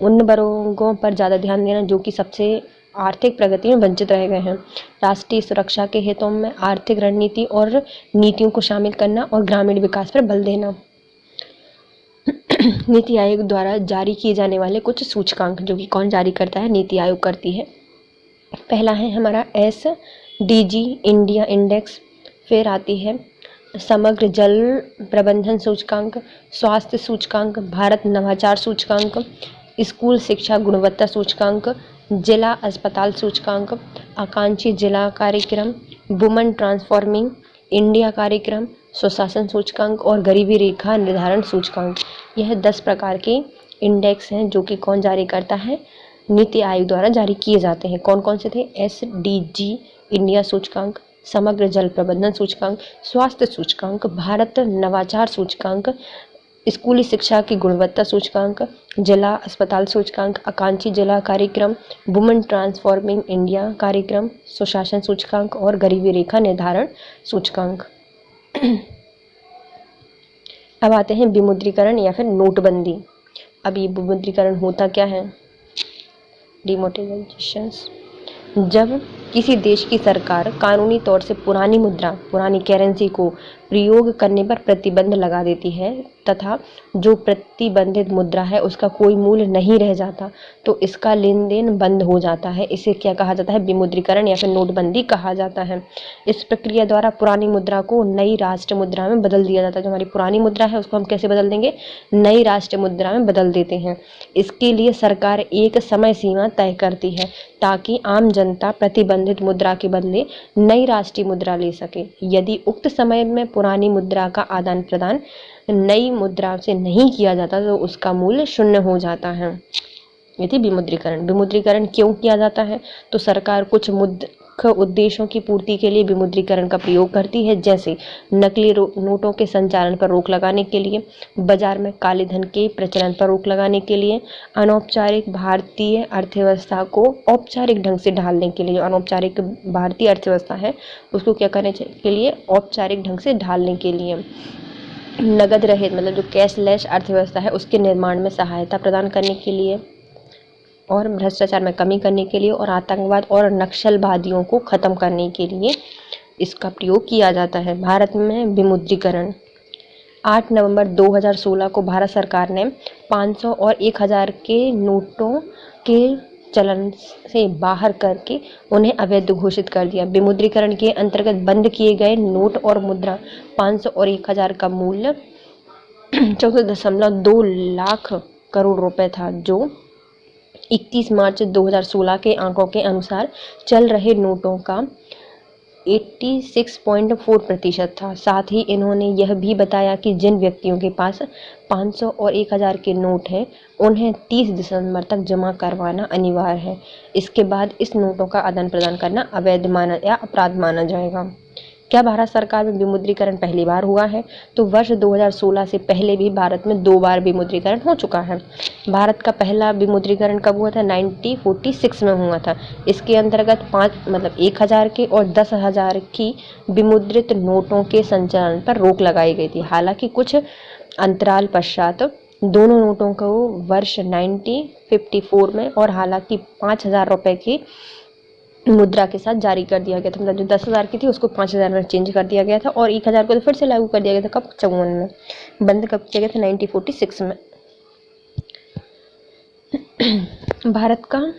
उन वर्गों पर ज़्यादा ध्यान देना जो कि सबसे आर्थिक प्रगति में वंचित रह गए हैं, राष्ट्रीय सुरक्षा के हितों में आर्थिक रणनीति और नीतियों को शामिल करना और ग्रामीण विकास पर बल देना। नीति आयोग द्वारा जारी किए जाने वाले कुछ सूचकांक जो कि कौन जारी करता है? नीति आयोग करती है। पहला है हमारा SDG इंडिया इंडेक्स। फिर आती है समग्र जल प्रबंधन सूचकांक, स्वास्थ्य सूचकांक, भारत नवाचार सूचकांक, स्कूल शिक्षा गुणवत्ता सूचकांक, जिला अस्पताल सूचकांक, आकांक्षी जिला कार्यक्रम, वुमन ट्रांसफॉर्मिंग इंडिया कार्यक्रम, सुशासन सूचकांक और गरीबी रेखा निर्धारण सूचकांक। यह 10 प्रकार के इंडेक्स हैं जो कि कौन जारी करता है? नीति आयोग द्वारा जारी किए जाते हैं। कौन कौन से थे? SDG इंडिया सूचकांक, समग्र जल प्रबंधन सूचकांक, स्वास्थ्य सूचकांक, भारत नवाचार सूचकांक, स्कूली शिक्षा की गुणवत्ता सूचकांक, जिला अस्पताल सूचकांक, आकांक्षी जिला कार्यक्रम, वुमेन ट्रांसफॉर्मिंग इंडिया कार्यक्रम, सुशासन सूचकांक और गरीबी रेखा निर्धारण सूचकांक। अब आते हैं विमुद्रीकरण या फिर नोटबंदी। अब ये विमुद्रीकरण होता क्या है? डिमोनेटाइजेशन। जब किसी देश की सरकार कानूनी तौर से पुरानी मुद्रा, पुरानी करेंसी को प्रयोग करने पर प्रतिबंध लगा देती है तथा जो प्रतिबंधित मुद्रा है उसका कोई मूल्य नहीं रह जाता, तो इसका लेन देन बंद हो जाता है। इसे क्या कहा जाता है? विमुद्रीकरण या फिर नोटबंदी कहा जाता है। इस प्रक्रिया द्वारा पुरानी मुद्रा को नई राष्ट्र मुद्रा में बदल दिया जाता है। जो हमारी पुरानी मुद्रा है उसको हम कैसे बदल देंगे? नई राष्ट्र मुद्रा में बदल देते हैं। इसके लिए सरकार एक समय सीमा तय करती है ताकि आम जनता प्रतिबंधित मुद्रा के बदले नई राष्ट्रीय मुद्रा ले सके। यदि उक्त समय में पुरानी मुद्रा का आदान प्रदान नई मुद्रा से नहीं किया जाता तो उसका मूल्य शून्य हो जाता है। ये थी विमुद्रीकरण। विमुद्रीकरण क्यों किया जाता है? तो सरकार कुछ मुख्य उद्देश्यों की पूर्ति के लिए विमुद्रीकरण का प्रयोग करती है, जैसे नकली नोटों के संचालन पर रोक लगाने के लिए, बाजार में काले धन के प्रचलन पर रोक लगाने के लिए, अनौपचारिक भारतीय अर्थव्यवस्था को औपचारिक ढंग से ढालने के लिए। जो अनौपचारिक भारतीय अर्थव्यवस्था है उसको क्या करने के लिए? औपचारिक ढंग से ढालने के लिए। नगद रहित मतलब जो कैशलेस अर्थव्यवस्था है उसके निर्माण में सहायता प्रदान करने के लिए, और भ्रष्टाचार में कमी करने के लिए, और आतंकवाद और नक्सलवादियों को ख़त्म करने के लिए इसका प्रयोग किया जाता है। भारत में विमुद्रीकरण 8 नवंबर 2016 को भारत सरकार ने 500 और 1000 के नोटों के चलन से बाहर करके उन्हें अवैध घोषित कर दिया। विमुद्रीकरण के अंतर्गत बंद किए गए नोट और मुद्रा 500 और 1000 का मूल्य 14.2 लाख करोड़ रुपए था, जो 31 मार्च 2016 के आंकड़ों के अनुसार चल रहे नोटों का 86.4% था। साथ ही इन्होंने यह भी बताया कि जिन व्यक्तियों के पास 500 और 1000 के नोट हैं उन्हें 30 दिसंबर तक जमा करवाना अनिवार्य है। इसके बाद इस नोटों का आदान प्रदान करना अवैध माना या अपराध माना जाएगा। क्या भारत सरकार में विमुद्रीकरण पहली बार हुआ है? तो वर्ष 2016 से पहले भी भारत में 2 बार विमुद्रीकरण हो चुका है। भारत का पहला विमुद्रीकरण कब हुआ था? 1946 में हुआ था। इसके अंतर्गत 1000 के और 10,000 की विमुद्रित नोटों के संचालन पर रोक लगाई गई थी। हालांकि कुछ अंतराल पश्चात दोनों नोटों को वर्ष 1954 में और हालांकि 5000 रुपये की मुद्रा के साथ जारी कर दिया गया था। मतलब जो 10,000 की थी उसको 5000 में चेंज कर दिया गया था, और 1000 को तो फिर से लागू कर दिया गया था। कब? 54 में। बंद कब किया गया था? 1946 में। भारत का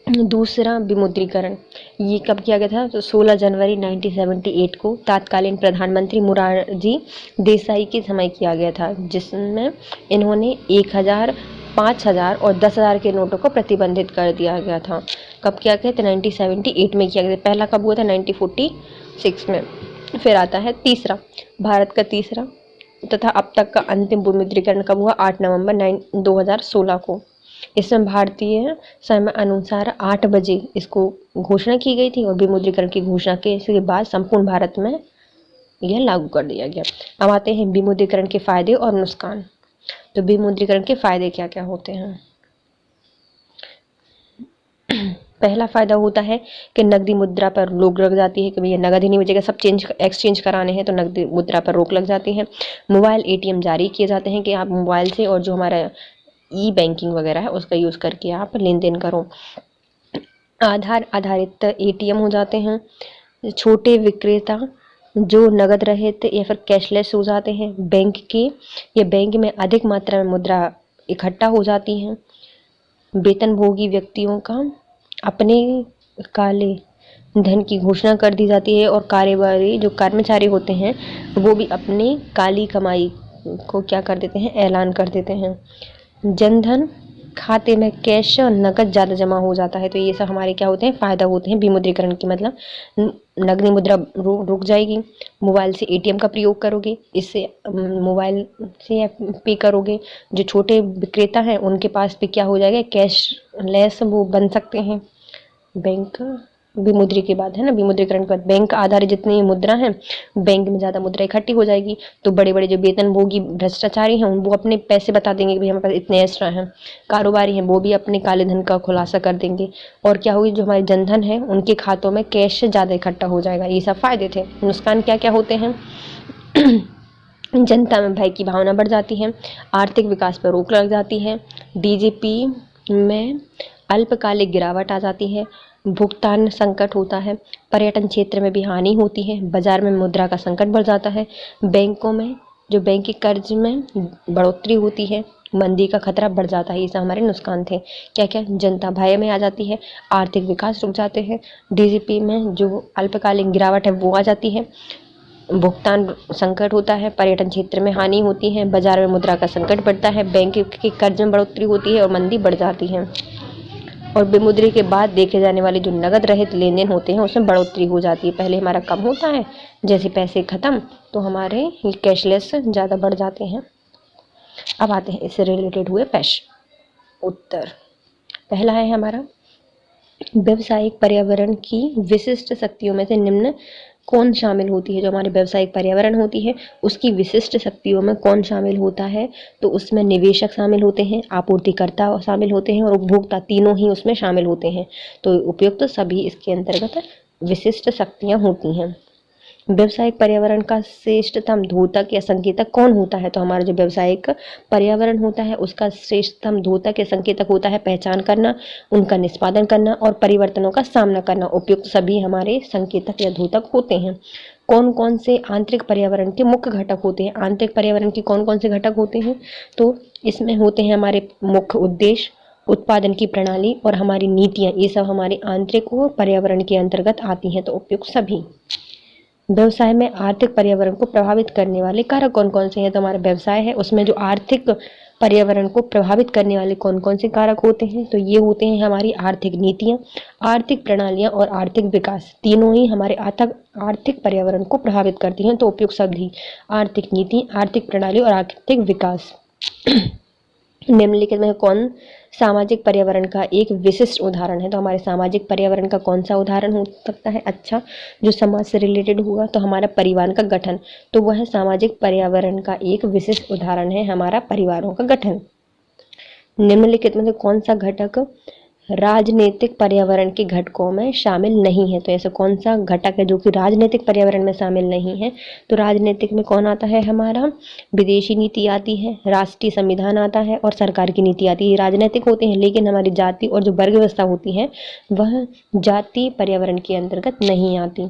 दूसरा विमुद्रीकरण ये कब किया गया था? तो 16 जनवरी 1978 को तत्कालीन प्रधानमंत्री मोरारजी देसाई के समय किया गया था, जिसमें इन्होंने 1000, 5000 और 10,000 के नोटों को प्रतिबंधित कर दिया गया था। कब किया गया था? 1978 में किया गया था। पहला कब हुआ था? 1946 में। फिर आता है तीसरा, भारत का तीसरा तथा अब तक का अंतिम विमुद्रीकरण कब हुआ? 8 नवंबर 2016 को। इसमें भारतीय समय अनुसार 8 बजे इसको घोषणा की गई थी, और विमुद्रीकरण की घोषणा के बाद संपूर्ण भारत में यह लागू कर दिया गया। अब आते हैं विमुद्रीकरण के फायदे और नुकसान। तो विमुद्रीकरण के फायदे क्या क्या होते हैं? पहला फायदा होता है कि नकदी मुद्रा पर रोक लग जाती है कि भैया नगद ही नहीं बचेगा, सब एक्सचेंज कराने हैं तो नकदी मुद्रा पर रोक लग जाती है। मोबाइल ATM जारी किए जाते हैं कि आप मोबाइल से और जो हमारा ई-बैंकिंग वगैरह है उसका यूज़ करके आप लेन देन करो। आधार आधारित ATM हो जाते हैं। छोटे विक्रेता जो नगद रहित या फिर कैशलेस हो जाते हैं, बैंक में अधिक मात्रा में मुद्रा इकट्ठा हो जाती हैं। वेतनभोगी व्यक्तियों का अपने काले धन की घोषणा कर दी जाती है, और कारोबारी जो कर्मचारी होते हैं वो भी अपनी काली कमाई को क्या कर देते हैं? ऐलान कर देते हैं। जनधन खाते में कैश और नकद ज़्यादा जमा हो जाता है। तो ये सब हमारे क्या होते हैं? फ़ायदा होते हैं विमुद्रीकरण के। मतलब नकदी मुद्रा रुक जाएगी, मोबाइल से ATM का प्रयोग करोगे, इससे मोबाइल से पे करोगे। जो छोटे विक्रेता हैं उनके पास भी क्या हो जाएगा? कैशलेस वो बन सकते हैं। बैंक विमुद्रीकरण है ना, विमुद्रीकरण के बाद बैंक आधारित जितनी मुद्रा है, बैंक में ज़्यादा मुद्रा इकट्ठी हो जाएगी, तो बड़े बड़े जो वेतनभोगी भ्रष्टाचारी हैं वो अपने पैसे बता देंगे कि भाई हमारे पास इतने एक्स्ट्रा हैं। कारोबारी हैं वो भी अपने काले धन का खुलासा कर देंगे, और क्या होगी, जो हमारे जनधन है उनके खातों में कैश ज़्यादा इकट्ठा हो जाएगा। ये सब फायदे थे। नुकसान क्या क्या होते हैं? जनता में भय की भावना बढ़ जाती है, आर्थिक विकास पर रोक लग जाती है, डीजीपी में अल्पकालिक गिरावट आ जाती है, भुगतान संकट होता है, पर्यटन क्षेत्र में भी हानि होती है, बाजार में मुद्रा का संकट बढ़ जाता है, बैंकों में जो बैंक के कर्ज में बढ़ोतरी होती है, मंदी का खतरा बढ़ जाता है। ये सब हमारे नुकसान थे। क्या क्या? जनता भय में आ जाती है, आर्थिक विकास रुक जाते हैं, डीजीपी में जो अल्पकालिक गिरावट है वो आ जाती है, भुगतान संकट होता है, पर्यटन क्षेत्र में हानि होती है, बाजार में मुद्रा का संकट बढ़ता है, बैंक के कर्ज में बढ़ोतरी होती है और मंदी बढ़ जाती है। और विमुद्री के बाद देखे जाने वाले जो नगद रहित लेन देन होते हैं उसमें बढ़ोतरी हो जाती है। पहले हमारा कम होता है, जैसे पैसे खत्म तो हमारे कैशलेस ज़्यादा बढ़ जाते हैं। अब आते हैं इससे रिलेटेड हुए प्रश्न उत्तर। पहला है हमारा, व्यावसायिक पर्यावरण की विशिष्ट शक्तियों में से निम्न कौन शामिल होती है? जो हमारे व्यावसायिक पर्यावरण होती है उसकी विशिष्ट शक्तियों में कौन शामिल होता है? तो उसमें निवेशक शामिल होते हैं, आपूर्तिकर्ता शामिल होते हैं और उपभोक्ता, तीनों ही उसमें शामिल होते हैं। तो उपयुक्त सभी इसके अंतर्गत विशिष्ट शक्तियाँ होती हैं। व्यावसायिक पर्यावरण का श्रेष्ठतम द्योतक या संकेतक कौन होता है? तो हमारा जो व्यावसायिक पर्यावरण होता है उसका श्रेष्ठतम द्योतक या संकेतक होता है पहचान करना, उनका निष्पादन करना और परिवर्तनों का सामना करना। उपयुक्त सभी हमारे संकेतक या द्योतक होते हैं। कौन कौन से आंतरिक पर्यावरण के मुख्य घटक होते हैं? आंतरिक पर्यावरण के कौन कौन से घटक होते हैं? तो इसमें होते हैं हमारे मुख्य उद्देश्य, उत्पादन की प्रणाली और हमारी नीतियाँ। ये सब हमारे आंतरिक पर्यावरण के अंतर्गत आती हैं। तो उपयुक्त सभी। व्यवसाय में आर्थिक पर्यावरण को प्रभावित करने वाले कारक कौन कौन से हैं? तो हमारा व्यवसाय है उसमें जो आर्थिक पर्यावरण को प्रभावित करने वाले कौन कौन से कारक होते हैं? तो ये होते हैं हमारी आर्थिक नीतियाँ, आर्थिक प्रणालियाँ और आर्थिक विकास। तीनों ही हमारे आर्थिक पर्यावरण को प्रभावित करती हैं। तो उपयुक्त शब्द: आर्थिक नीति, आर्थिक प्रणाली और आर्थिक विकास। निम्नलिखित में कौन सामाजिक पर्यावरण का एक विशिष्ट उदाहरण है? तो हमारे सामाजिक पर्यावरण का कौन सा उदाहरण हो सकता है? अच्छा, जो समाज से रिलेटेड होगा तो हमारा परिवार का गठन, तो वह सामाजिक पर्यावरण का एक विशिष्ट उदाहरण है, हमारा परिवारों का गठन। निम्नलिखित में से कौन सा घटक राजनीतिक पर्यावरण के घटकों में शामिल नहीं है? तो ऐसा कौन सा घटक है जो कि राजनीतिक पर्यावरण में शामिल नहीं है? तो राजनीतिक में कौन आता है? हमारा विदेशी नीति आती है, राष्ट्रीय संविधान आता है और सरकार की नीति आती है। ये राजनीतिक होते हैं, लेकिन हमारी जाति और जो वर्ग व्यवस्था होती है वह जाति पर्यावरण के अंतर्गत नहीं आती।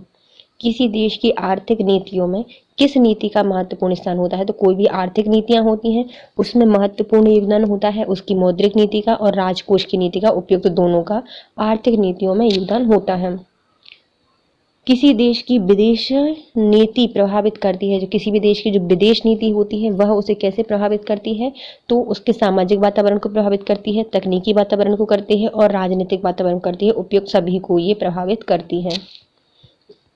किसी देश की आर्थिक नीतियों में किस नीति का महत्वपूर्ण स्थान होता है? तो कोई भी आर्थिक नीतियां होती हैं उसमें महत्वपूर्ण योगदान होता है उसकी मौद्रिक नीति का और राजकोष की नीति का। उपयुक्त दोनों का आर्थिक नीतियों में योगदान होता है। किसी देश की विदेश नीति प्रभावित करती है, जो किसी भी देश की जो विदेश नीति होती है वह उसे कैसे प्रभावित करती है? तो उसके सामाजिक वातावरण को प्रभावित करती है, तकनीकी वातावरण को करती है और राजनीतिक वातावरण करती है। उपयुक्त सभी को ये प्रभावित करती है।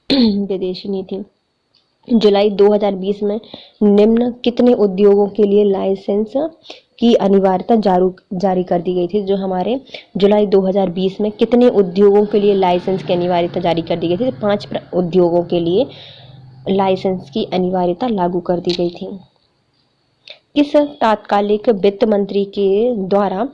विदेशी नीति। जुलाई 2020 में निम्न कितने उद्योगों के लिए लाइसेंस की अनिवार्यता जारी कर दी गई थी? जो हमारे जुलाई 2020 में कितने उद्योगों के लिए लाइसेंस की अनिवार्यता जारी कर दी गई थी? 5 उद्योगों के लिए लाइसेंस की अनिवार्यता लागू कर दी गई थी। किस तात्कालिक वित्त मंत्री के द्वारा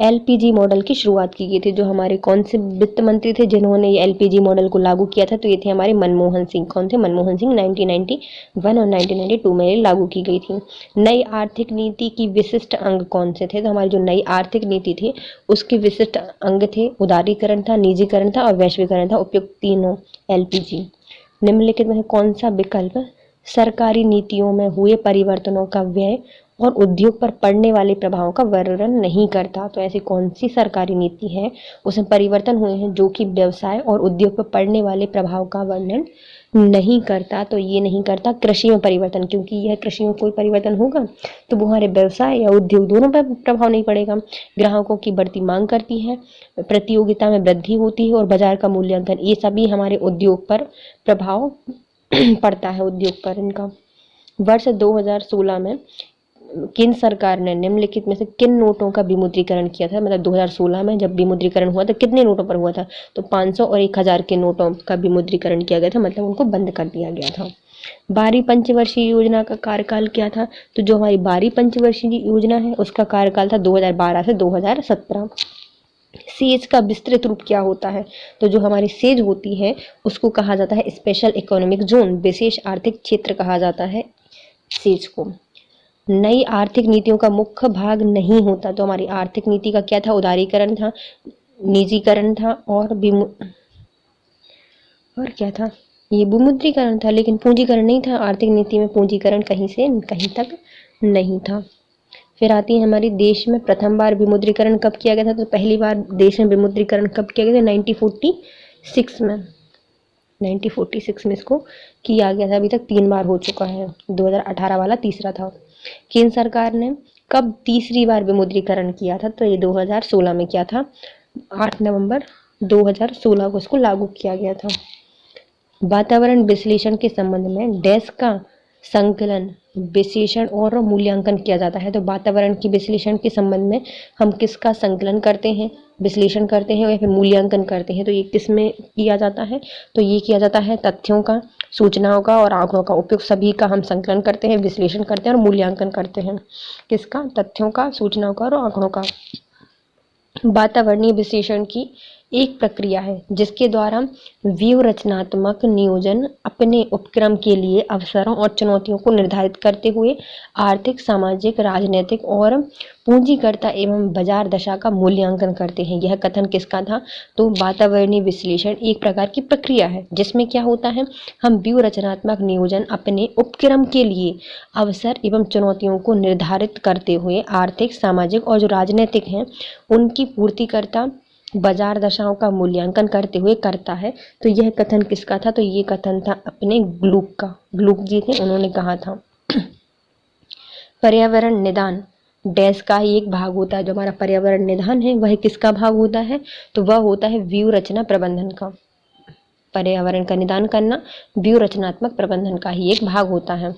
एलपीजी मॉडल की शुरुआत की गई थी? जो हमारे कौन से वित्त मंत्री थे जिन्होंने ये एलपीजी मॉडल को लागू किया था? तो ये थे हमारे मनमोहन सिंह। कौन थे? मनमोहन सिंह। 1991 और 1992 में ये लागू की गई थी। नई आर्थिक नीति की विशिष्ट अंग कौन से थे? तो हमारी जो नई आर्थिक नीति थी उसके विशिष्ट अंग थे उदारीकरण था, निजीकरण था और वैश्वीकरण था। उपयुक्त तीनों एलपीजी। निम्नलिखित में कौन सा विकल्प सरकारी नीतियों में हुए परिवर्तनों का व्यय और उद्योग पर पड़ने वाले प्रभावों का वर्णन नहीं करता? तो ऐसी कौन सी सरकारी नीति है उसमें परिवर्तन हुए हैं जो कि व्यवसाय और उद्योग पर पड़ने वाले प्रभाव का वर्णन नहीं करता? तो ये नहीं करता कृषि में परिवर्तन, क्योंकि यह कृषि में कोई परिवर्तन होगा तो वो हमारे व्यवसाय या उद्योग दोनों पर प्रभाव नहीं पड़ेगा। ग्राहकों की बढ़ती मांग करती है, प्रतियोगिता में वृद्धि होती है और बाजार का मूल्यांकन, ये सभी हमारे उद्योग पर प्रभाव पड़ता है, उद्योग पर इनका। वर्ष 2016 में केंद्र सरकार ने निम्नलिखित में से किन नोटों का विमुद्रीकरण किया था? मतलब 2016 में जब विमुद्रीकरण हुआ तो कितने नोटों पर हुआ था? तो 500 और 1000 के नोटों का विमुद्रीकरण किया गया था, मतलब उनको बंद कर दिया गया था। 12वीं पंचवर्षीय योजना का कार्यकाल क्या था? तो जो हमारी 12वीं पंचवर्षीय योजना है उसका कार्यकाल था 2012 से 2017। सेज का विस्तृत रूप क्या होता है? तो जो हमारी सेज होती है उसको कहा जाता है स्पेशल इकोनॉमिक जोन, विशेष आर्थिक क्षेत्र कहा जाता है सेज को। नई आर्थिक नीतियों का मुख्य भाग नहीं होता। तो हमारी आर्थिक नीति का क्या था? उदारीकरण था, निजीकरण था और क्या था? ये विमुद्रीकरण था, लेकिन पूंजीकरण नहीं था। आर्थिक नीति में पूंजीकरण कहीं से कहीं तक नहीं था। फिर आती है हमारी देश में प्रथम बार विमुद्रीकरण कब किया गया था? तो पहली बार देश में विमुद्रीकरण कब किया गया था? 1946 में। 1946 में इसको किया गया था। अभी तक 3 बार हो चुका है, 2018 वाला तीसरा था। केंद्र सरकार ने कब तीसरी बार विमुद्रीकरण किया था? तो ये 2016 में किया था। 8 नवंबर 2016 को इसको लागू किया गया था। वातावरण विश्लेषण के संबंध में डैश का संकलन, विश्लेषण और मूल्यांकन किया जाता है। तो वातावरण की विश्लेषण के संबंध में हम किसका संकलन करते हैं, विश्लेषण करते हैं या फिर मूल्यांकन करते हैं? तो ये किस में किया जाता है? तो ये किया जाता है तथ्यों का, सूचनाओं का और आंकड़ों का उपयोग सभी का हम संकलन करते हैं, विश्लेषण करते हैं और मूल्यांकन करते हैं। किसका? तथ्यों का, सूचनाओं का और आंकड़ों का। वातावरणीय विश्लेषण की एक प्रक्रिया है जिसके द्वारा व्यूह रचनात्मक नियोजन अपने उपक्रम के लिए अवसरों और चुनौतियों को निर्धारित करते हुए आर्थिक, सामाजिक, राजनीतिक और पूंजीकर्ता एवं बाजार दशा का मूल्यांकन करते हैं। यह कथन किसका था? तो वातावरणीय विश्लेषण एक प्रकार की प्रक्रिया है जिसमें क्या होता है, हम व्यूह रचनात्मक नियोजन अपने उपक्रम के लिए अवसर एवं चुनौतियों को निर्धारित करते हुए आर्थिक, सामाजिक और जो राजनीतिक हैं उनकी पूर्तिकर्ता बाजार दशाओं का मूल्यांकन करते हुए करता है। तो यह कथन किसका था? तो ये कथन था अपने ग्लूक का। ग्लूक जी थे, उन्होंने कहा था। पर्यावरण निदान डैश का ही एक भाग होता है। जो हमारा पर्यावरण निदान है वह किसका भाग होता है? तो वह होता है व्यूह रचना प्रबंधन का। पर्यावरण का निदान करना व्यूह रचनात्मक प्रबंधन का ही एक भाग होता है।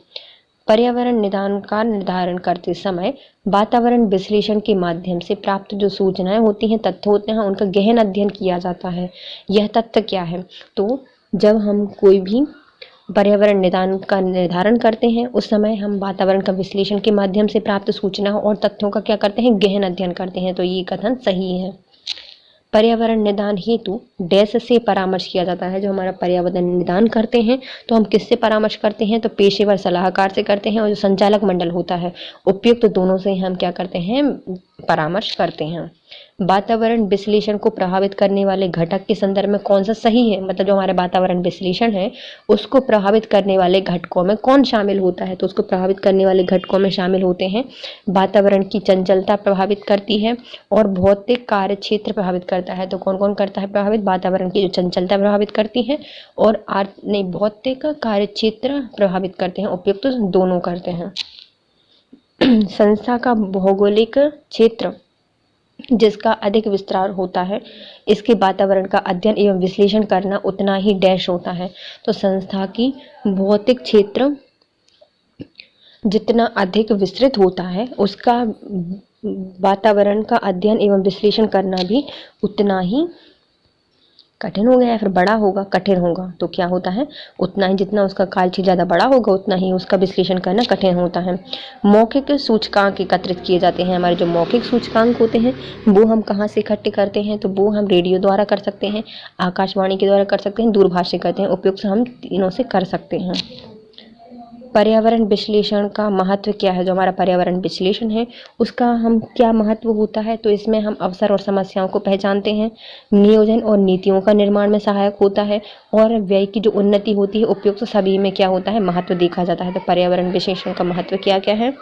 पर्यावरण निदान का निर्धारण करते समय वातावरण विश्लेषण के माध्यम से प्राप्त जो सूचनाएं होती हैं, तथ्य होते हैं, उनका गहन अध्ययन किया जाता है। यह तथ्य क्या है? तो जब हम कोई भी पर्यावरण निदान का निर्धारण करते हैं उस समय हम वातावरण का विश्लेषण के माध्यम से प्राप्त सूचनाओं और तथ्यों का क्या करते हैं? गहन अध्ययन करते हैं। तो ये कथन सही है। पर्यावरण निदान हेतु डैश से परामर्श किया जाता है। जो हमारा पर्यावरण निदान करते हैं तो हम किससे परामर्श करते हैं? तो पेशेवर सलाहकार से करते हैं और जो संचालक मंडल होता है उपयुक्त तो दोनों से हम क्या करते हैं? परामर्श करते हैं। वातावरण विश्लेषण को प्रभावित करने वाले घटक के संदर्भ में कौन सा सही है? मतलब जो हमारे वातावरण विश्लेषण है उसको प्रभावित करने वाले घटकों में कौन शामिल होता है? तो उसको प्रभावित करने वाले घटकों में शामिल होते हैं वातावरण की चंचलता प्रभावित करती है और भौतिक कार्य क्षेत्र प्रभावित करता है। तो कौन कौन करता है प्रभावित? वातावरण की जो चंचलता प्रभावित करती है और भौतिक कार्य क्षेत्र प्रभावित करते हैं। उपयुक्त तो दोनों करते हैं। संस्था का भौगोलिक क्षेत्र जिसका अधिक विस्तार होता है इसके वातावरण का अध्ययन एवं विश्लेषण करना उतना ही डैश होता है। तो संस्था की भौतिक क्षेत्र जितना अधिक विस्तृत होता है उसका वातावरण का अध्ययन एवं विश्लेषण करना भी उतना ही कठिन हो गया या फिर बड़ा होगा, कठिन होगा। तो क्या होता है? उतना ही, जितना उसका कार्यक्षेत्र ज़्यादा बड़ा होगा उतना ही उसका विश्लेषण करना कठिन होता है। मौखिक सूचकांक एकत्रित किए जाते हैं। हमारे जो मौखिक सूचकांक होते हैं वो हम कहाँ से इकट्ठे करते हैं? तो वो हम रेडियो द्वारा कर सकते हैं, आकाशवाणी के द्वारा कर सकते हैं, दूरभाष से करते हैं। उपयुक्त हम तीनों से कर सकते हैं। पर्यावरण विश्लेषण का महत्व क्या है? जो हमारा पर्यावरण विश्लेषण है उसका हम क्या महत्व होता है? तो इसमें हम अवसर और समस्याओं को पहचानते हैं, नियोजन और नीतियों का निर्माण में सहायक होता है और व्यय की जो उन्नति होती है उपयुक्त सभी में क्या होता है? महत्व देखा जाता है। तो पर्यावरण विश्लेषण का महत्व क्या क्या है?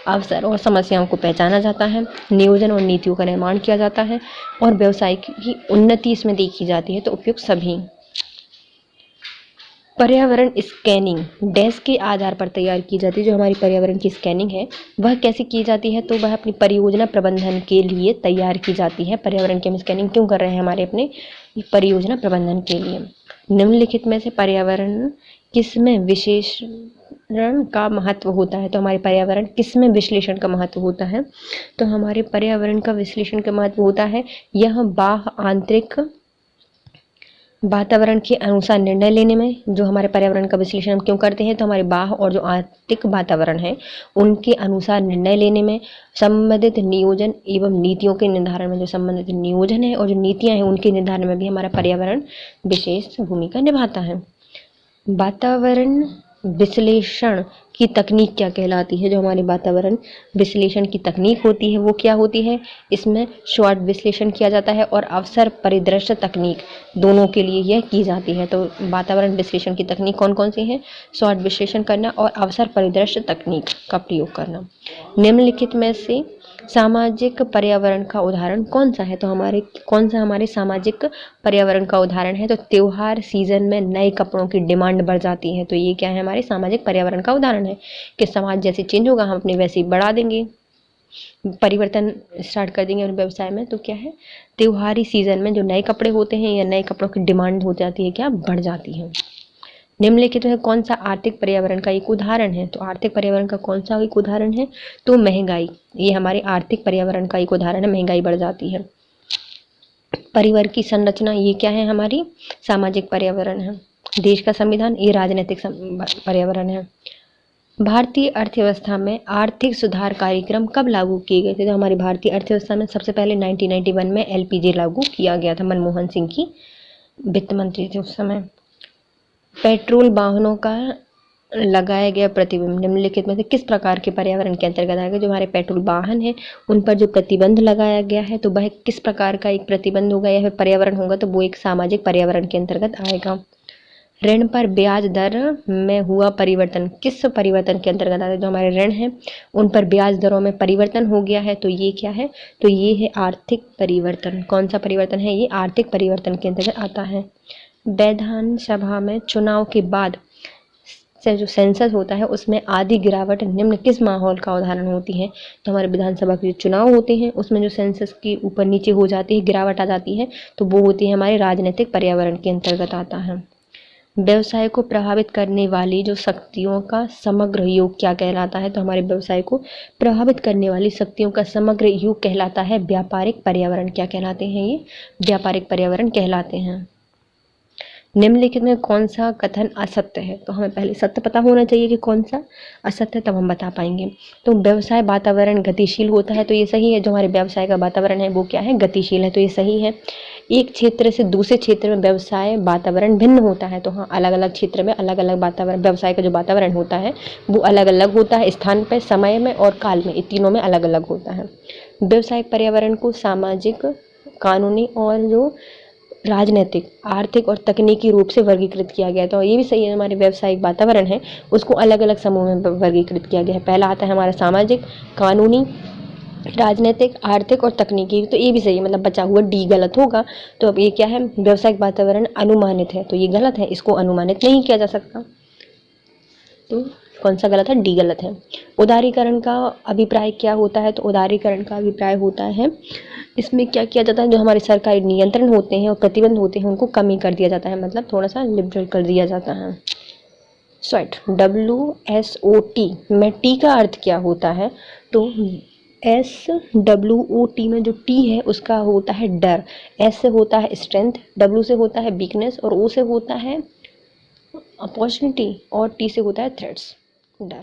अवसर और समस्याओं को पहचाना जाता है, नियोजन और नीतियों का निर्माण किया जाता है और व्यवसाय की उन्नति इसमें देखी जाती है। तो उपयुक्त सभी। पर्यावरण स्कैनिंग डैश के आधार पर तैयार की जाती है। जो हमारी पर्यावरण की स्कैनिंग है वह कैसे की जाती है? तो वह अपनी परियोजना प्रबंधन के लिए तैयार की जाती है। पर्यावरण की हम स्कैनिंग क्यों कर रहे हैं? हमारे अपने परियोजना प्रबंधन के लिए। निम्नलिखित में से पर्यावरण किस में विशेष पर्यावरण का महत्व होता है। तो हमारे पर्यावरण किसमें विश्लेषण का महत्व होता है? तो हमारे पर्यावरण का विश्लेषण का महत्व होता है यह बाह्य आंतरिक वातावरण के अनुसार निर्णय लेने में। जो हमारे पर्यावरण का विश्लेषण हम क्यों करते हैं? तो हमारे बाह्य और जो आंतरिक वातावरण है उनके अनुसार निर्णय लेने में, संबंधित नियोजन एवं नीतियों के निर्धारण में, जो संबंधित नियोजन है और जो नीतियां हैं उनके निर्धारण में भी हमारा पर्यावरण विशेष भूमिका निभाता है। वातावरण विश्लेषण की तकनीक क्या कहलाती है? जो हमारे वातावरण विश्लेषण की तकनीक होती है वो क्या होती है? इसमें SWOT विश्लेषण किया जाता है और अवसर परिदृश्य तकनीक, दोनों के लिए यह की जाती है। तो वातावरण विश्लेषण की तकनीक कौन कौन सी है? SWOT विश्लेषण करना और अवसर परिदृश्य तकनीक का प्रयोग करना। निम्नलिखित में से सामाजिक पर्यावरण का उदाहरण कौन सा है? तो हमारे सामाजिक पर्यावरण का उदाहरण है? तो त्योहार सीजन में नए कपड़ों की डिमांड बढ़ जाती है। तो ये क्या है? हमारे सामाजिक पर्यावरण का उदाहरण है कि समाज जैसे चेंज होगा हम अपने वैसे ही बढ़ा देंगे, परिवर्तन स्टार्ट कर देंगे अपने व्यवसाय में। तो क्या है? त्योहारी सीजन में जो नए कपड़े होते हैं या नए कपड़ों की डिमांड हो जाती है, क्या बढ़ जाती है। निम्नलिखित में कौन सा आर्थिक पर्यावरण का एक उदाहरण है? तो आर्थिक पर्यावरण का कौन सा एक उदाहरण है? तो महंगाई। ये हमारे आर्थिक पर्यावरण का एक उदाहरण है, महंगाई बढ़ जाती है। परिवार की संरचना, ये क्या है? हमारी सामाजिक पर्यावरण है। देश का संविधान, ये राजनीतिक पर्यावरण है। भारतीय अर्थव्यवस्था में आर्थिक सुधार कार्यक्रम कब लागू किए गए थे? तो हमारी भारतीय अर्थव्यवस्था में सबसे पहले 1991 में LPG लागू किया गया था। मनमोहन सिंह की वित्त मंत्री थे उस समय। पेट्रोल वाहनों का लगाया गया प्रतिबंध निम्नलिखित में से किस प्रकार के पर्यावरण के अंतर्गत आएगा? जो हमारे पेट्रोल वाहन है उन पर जो प्रतिबंध लगाया गया है तो वह किस प्रकार का एक प्रतिबंध होगा या फिर पर्यावरण होगा? तो वो एक सामाजिक पर्यावरण के अंतर्गत आएगा। ऋण पर ब्याज दर में हुआ परिवर्तन किस परिवर्तन के अंतर्गत आता है? जो हमारे ऋण है उन पर ब्याज दरों में परिवर्तन हो गया है तो ये क्या है? तो ये है आर्थिक परिवर्तन। कौन सा परिवर्तन है? ये आर्थिक परिवर्तन के अंतर्गत आता है। विधानसभा में चुनाव के बाद से जो सेंसस होता है उसमें आधी गिरावट निम्न किस माहौल का उदाहरण होती है? तो हमारे विधानसभा के जो चुनाव होते हैं उसमें जो सेंसस की ऊपर नीचे हो जाती है, गिरावट आ जाती है, तो वो होती है हमारे राजनीतिक पर्यावरण के अंतर्गत आता है। व्यवसाय को प्रभावित करने वाली जो शक्तियों का समग्र योग क्या कहलाता है? तो हमारे व्यवसाय को प्रभावित करने वाली शक्तियों का समग्र योग कहलाता है व्यापारिक पर्यावरण। क्या कहलाते हैं? ये व्यापारिक पर्यावरण कहलाते हैं। निम्नलिखित में कौन सा कथन असत्य है? तो हमें पहले सत्य पता होना चाहिए कि कौन सा असत्य है, तब हम बता पाएंगे। तो व्यवसाय वातावरण गतिशील होता है, तो ये सही है। जो हमारे व्यवसाय का वातावरण है वो क्या है? गतिशील है, तो ये सही है। एक क्षेत्र से दूसरे क्षेत्र में व्यवसाय वातावरण भिन्न होता है, तो हाँ, अलग अलग क्षेत्र में अलग अलग वातावरण, व्यवसाय का जो वातावरण होता है वो अलग अलग होता है, स्थान पर, समय में और काल में, इन तीनों में अलग अलग होता है। व्यवसायिक पर्यावरण को सामाजिक, कानूनी और जो राजनीतिक, आर्थिक और तकनीकी रूप से वर्गीकृत किया गया। तो ये भी सही है, हमारे व्यावसायिक वातावरण है उसको अलग अलग समूह में वर्गीकृत किया गया है। पहला आता है हमारा सामाजिक, कानूनी, राजनीतिक, आर्थिक और तकनीकी। तो ये भी सही है, मतलब बचा हुआ डी गलत होगा। तो अब ये क्या है? व्यावसायिक वातावरण अनुमानित है, तो ये गलत है, इसको अनुमानित नहीं किया जा सकता। तो कौन सा गलत है? डी गलत है। उदारीकरण का अभिप्राय क्या होता है? तो उदारीकरण का अभिप्राय होता है इसमें क्या किया जाता है? जो हमारे सरकारी नियंत्रण होते हैं और प्रतिबंध होते हैं उनको कमी कर दिया जाता है, मतलब थोड़ा सा लिबरल कर दिया जाता है। SWOT, WSOT में टी का अर्थ क्या होता है? तो SWOT में जो टी है उसका होता है डर, S से होता है स्ट्रेंथ, W से होता है वीकनेस और O से होता है अपॉर्चुनिटी और T से होता है थ्रेट्स, डर।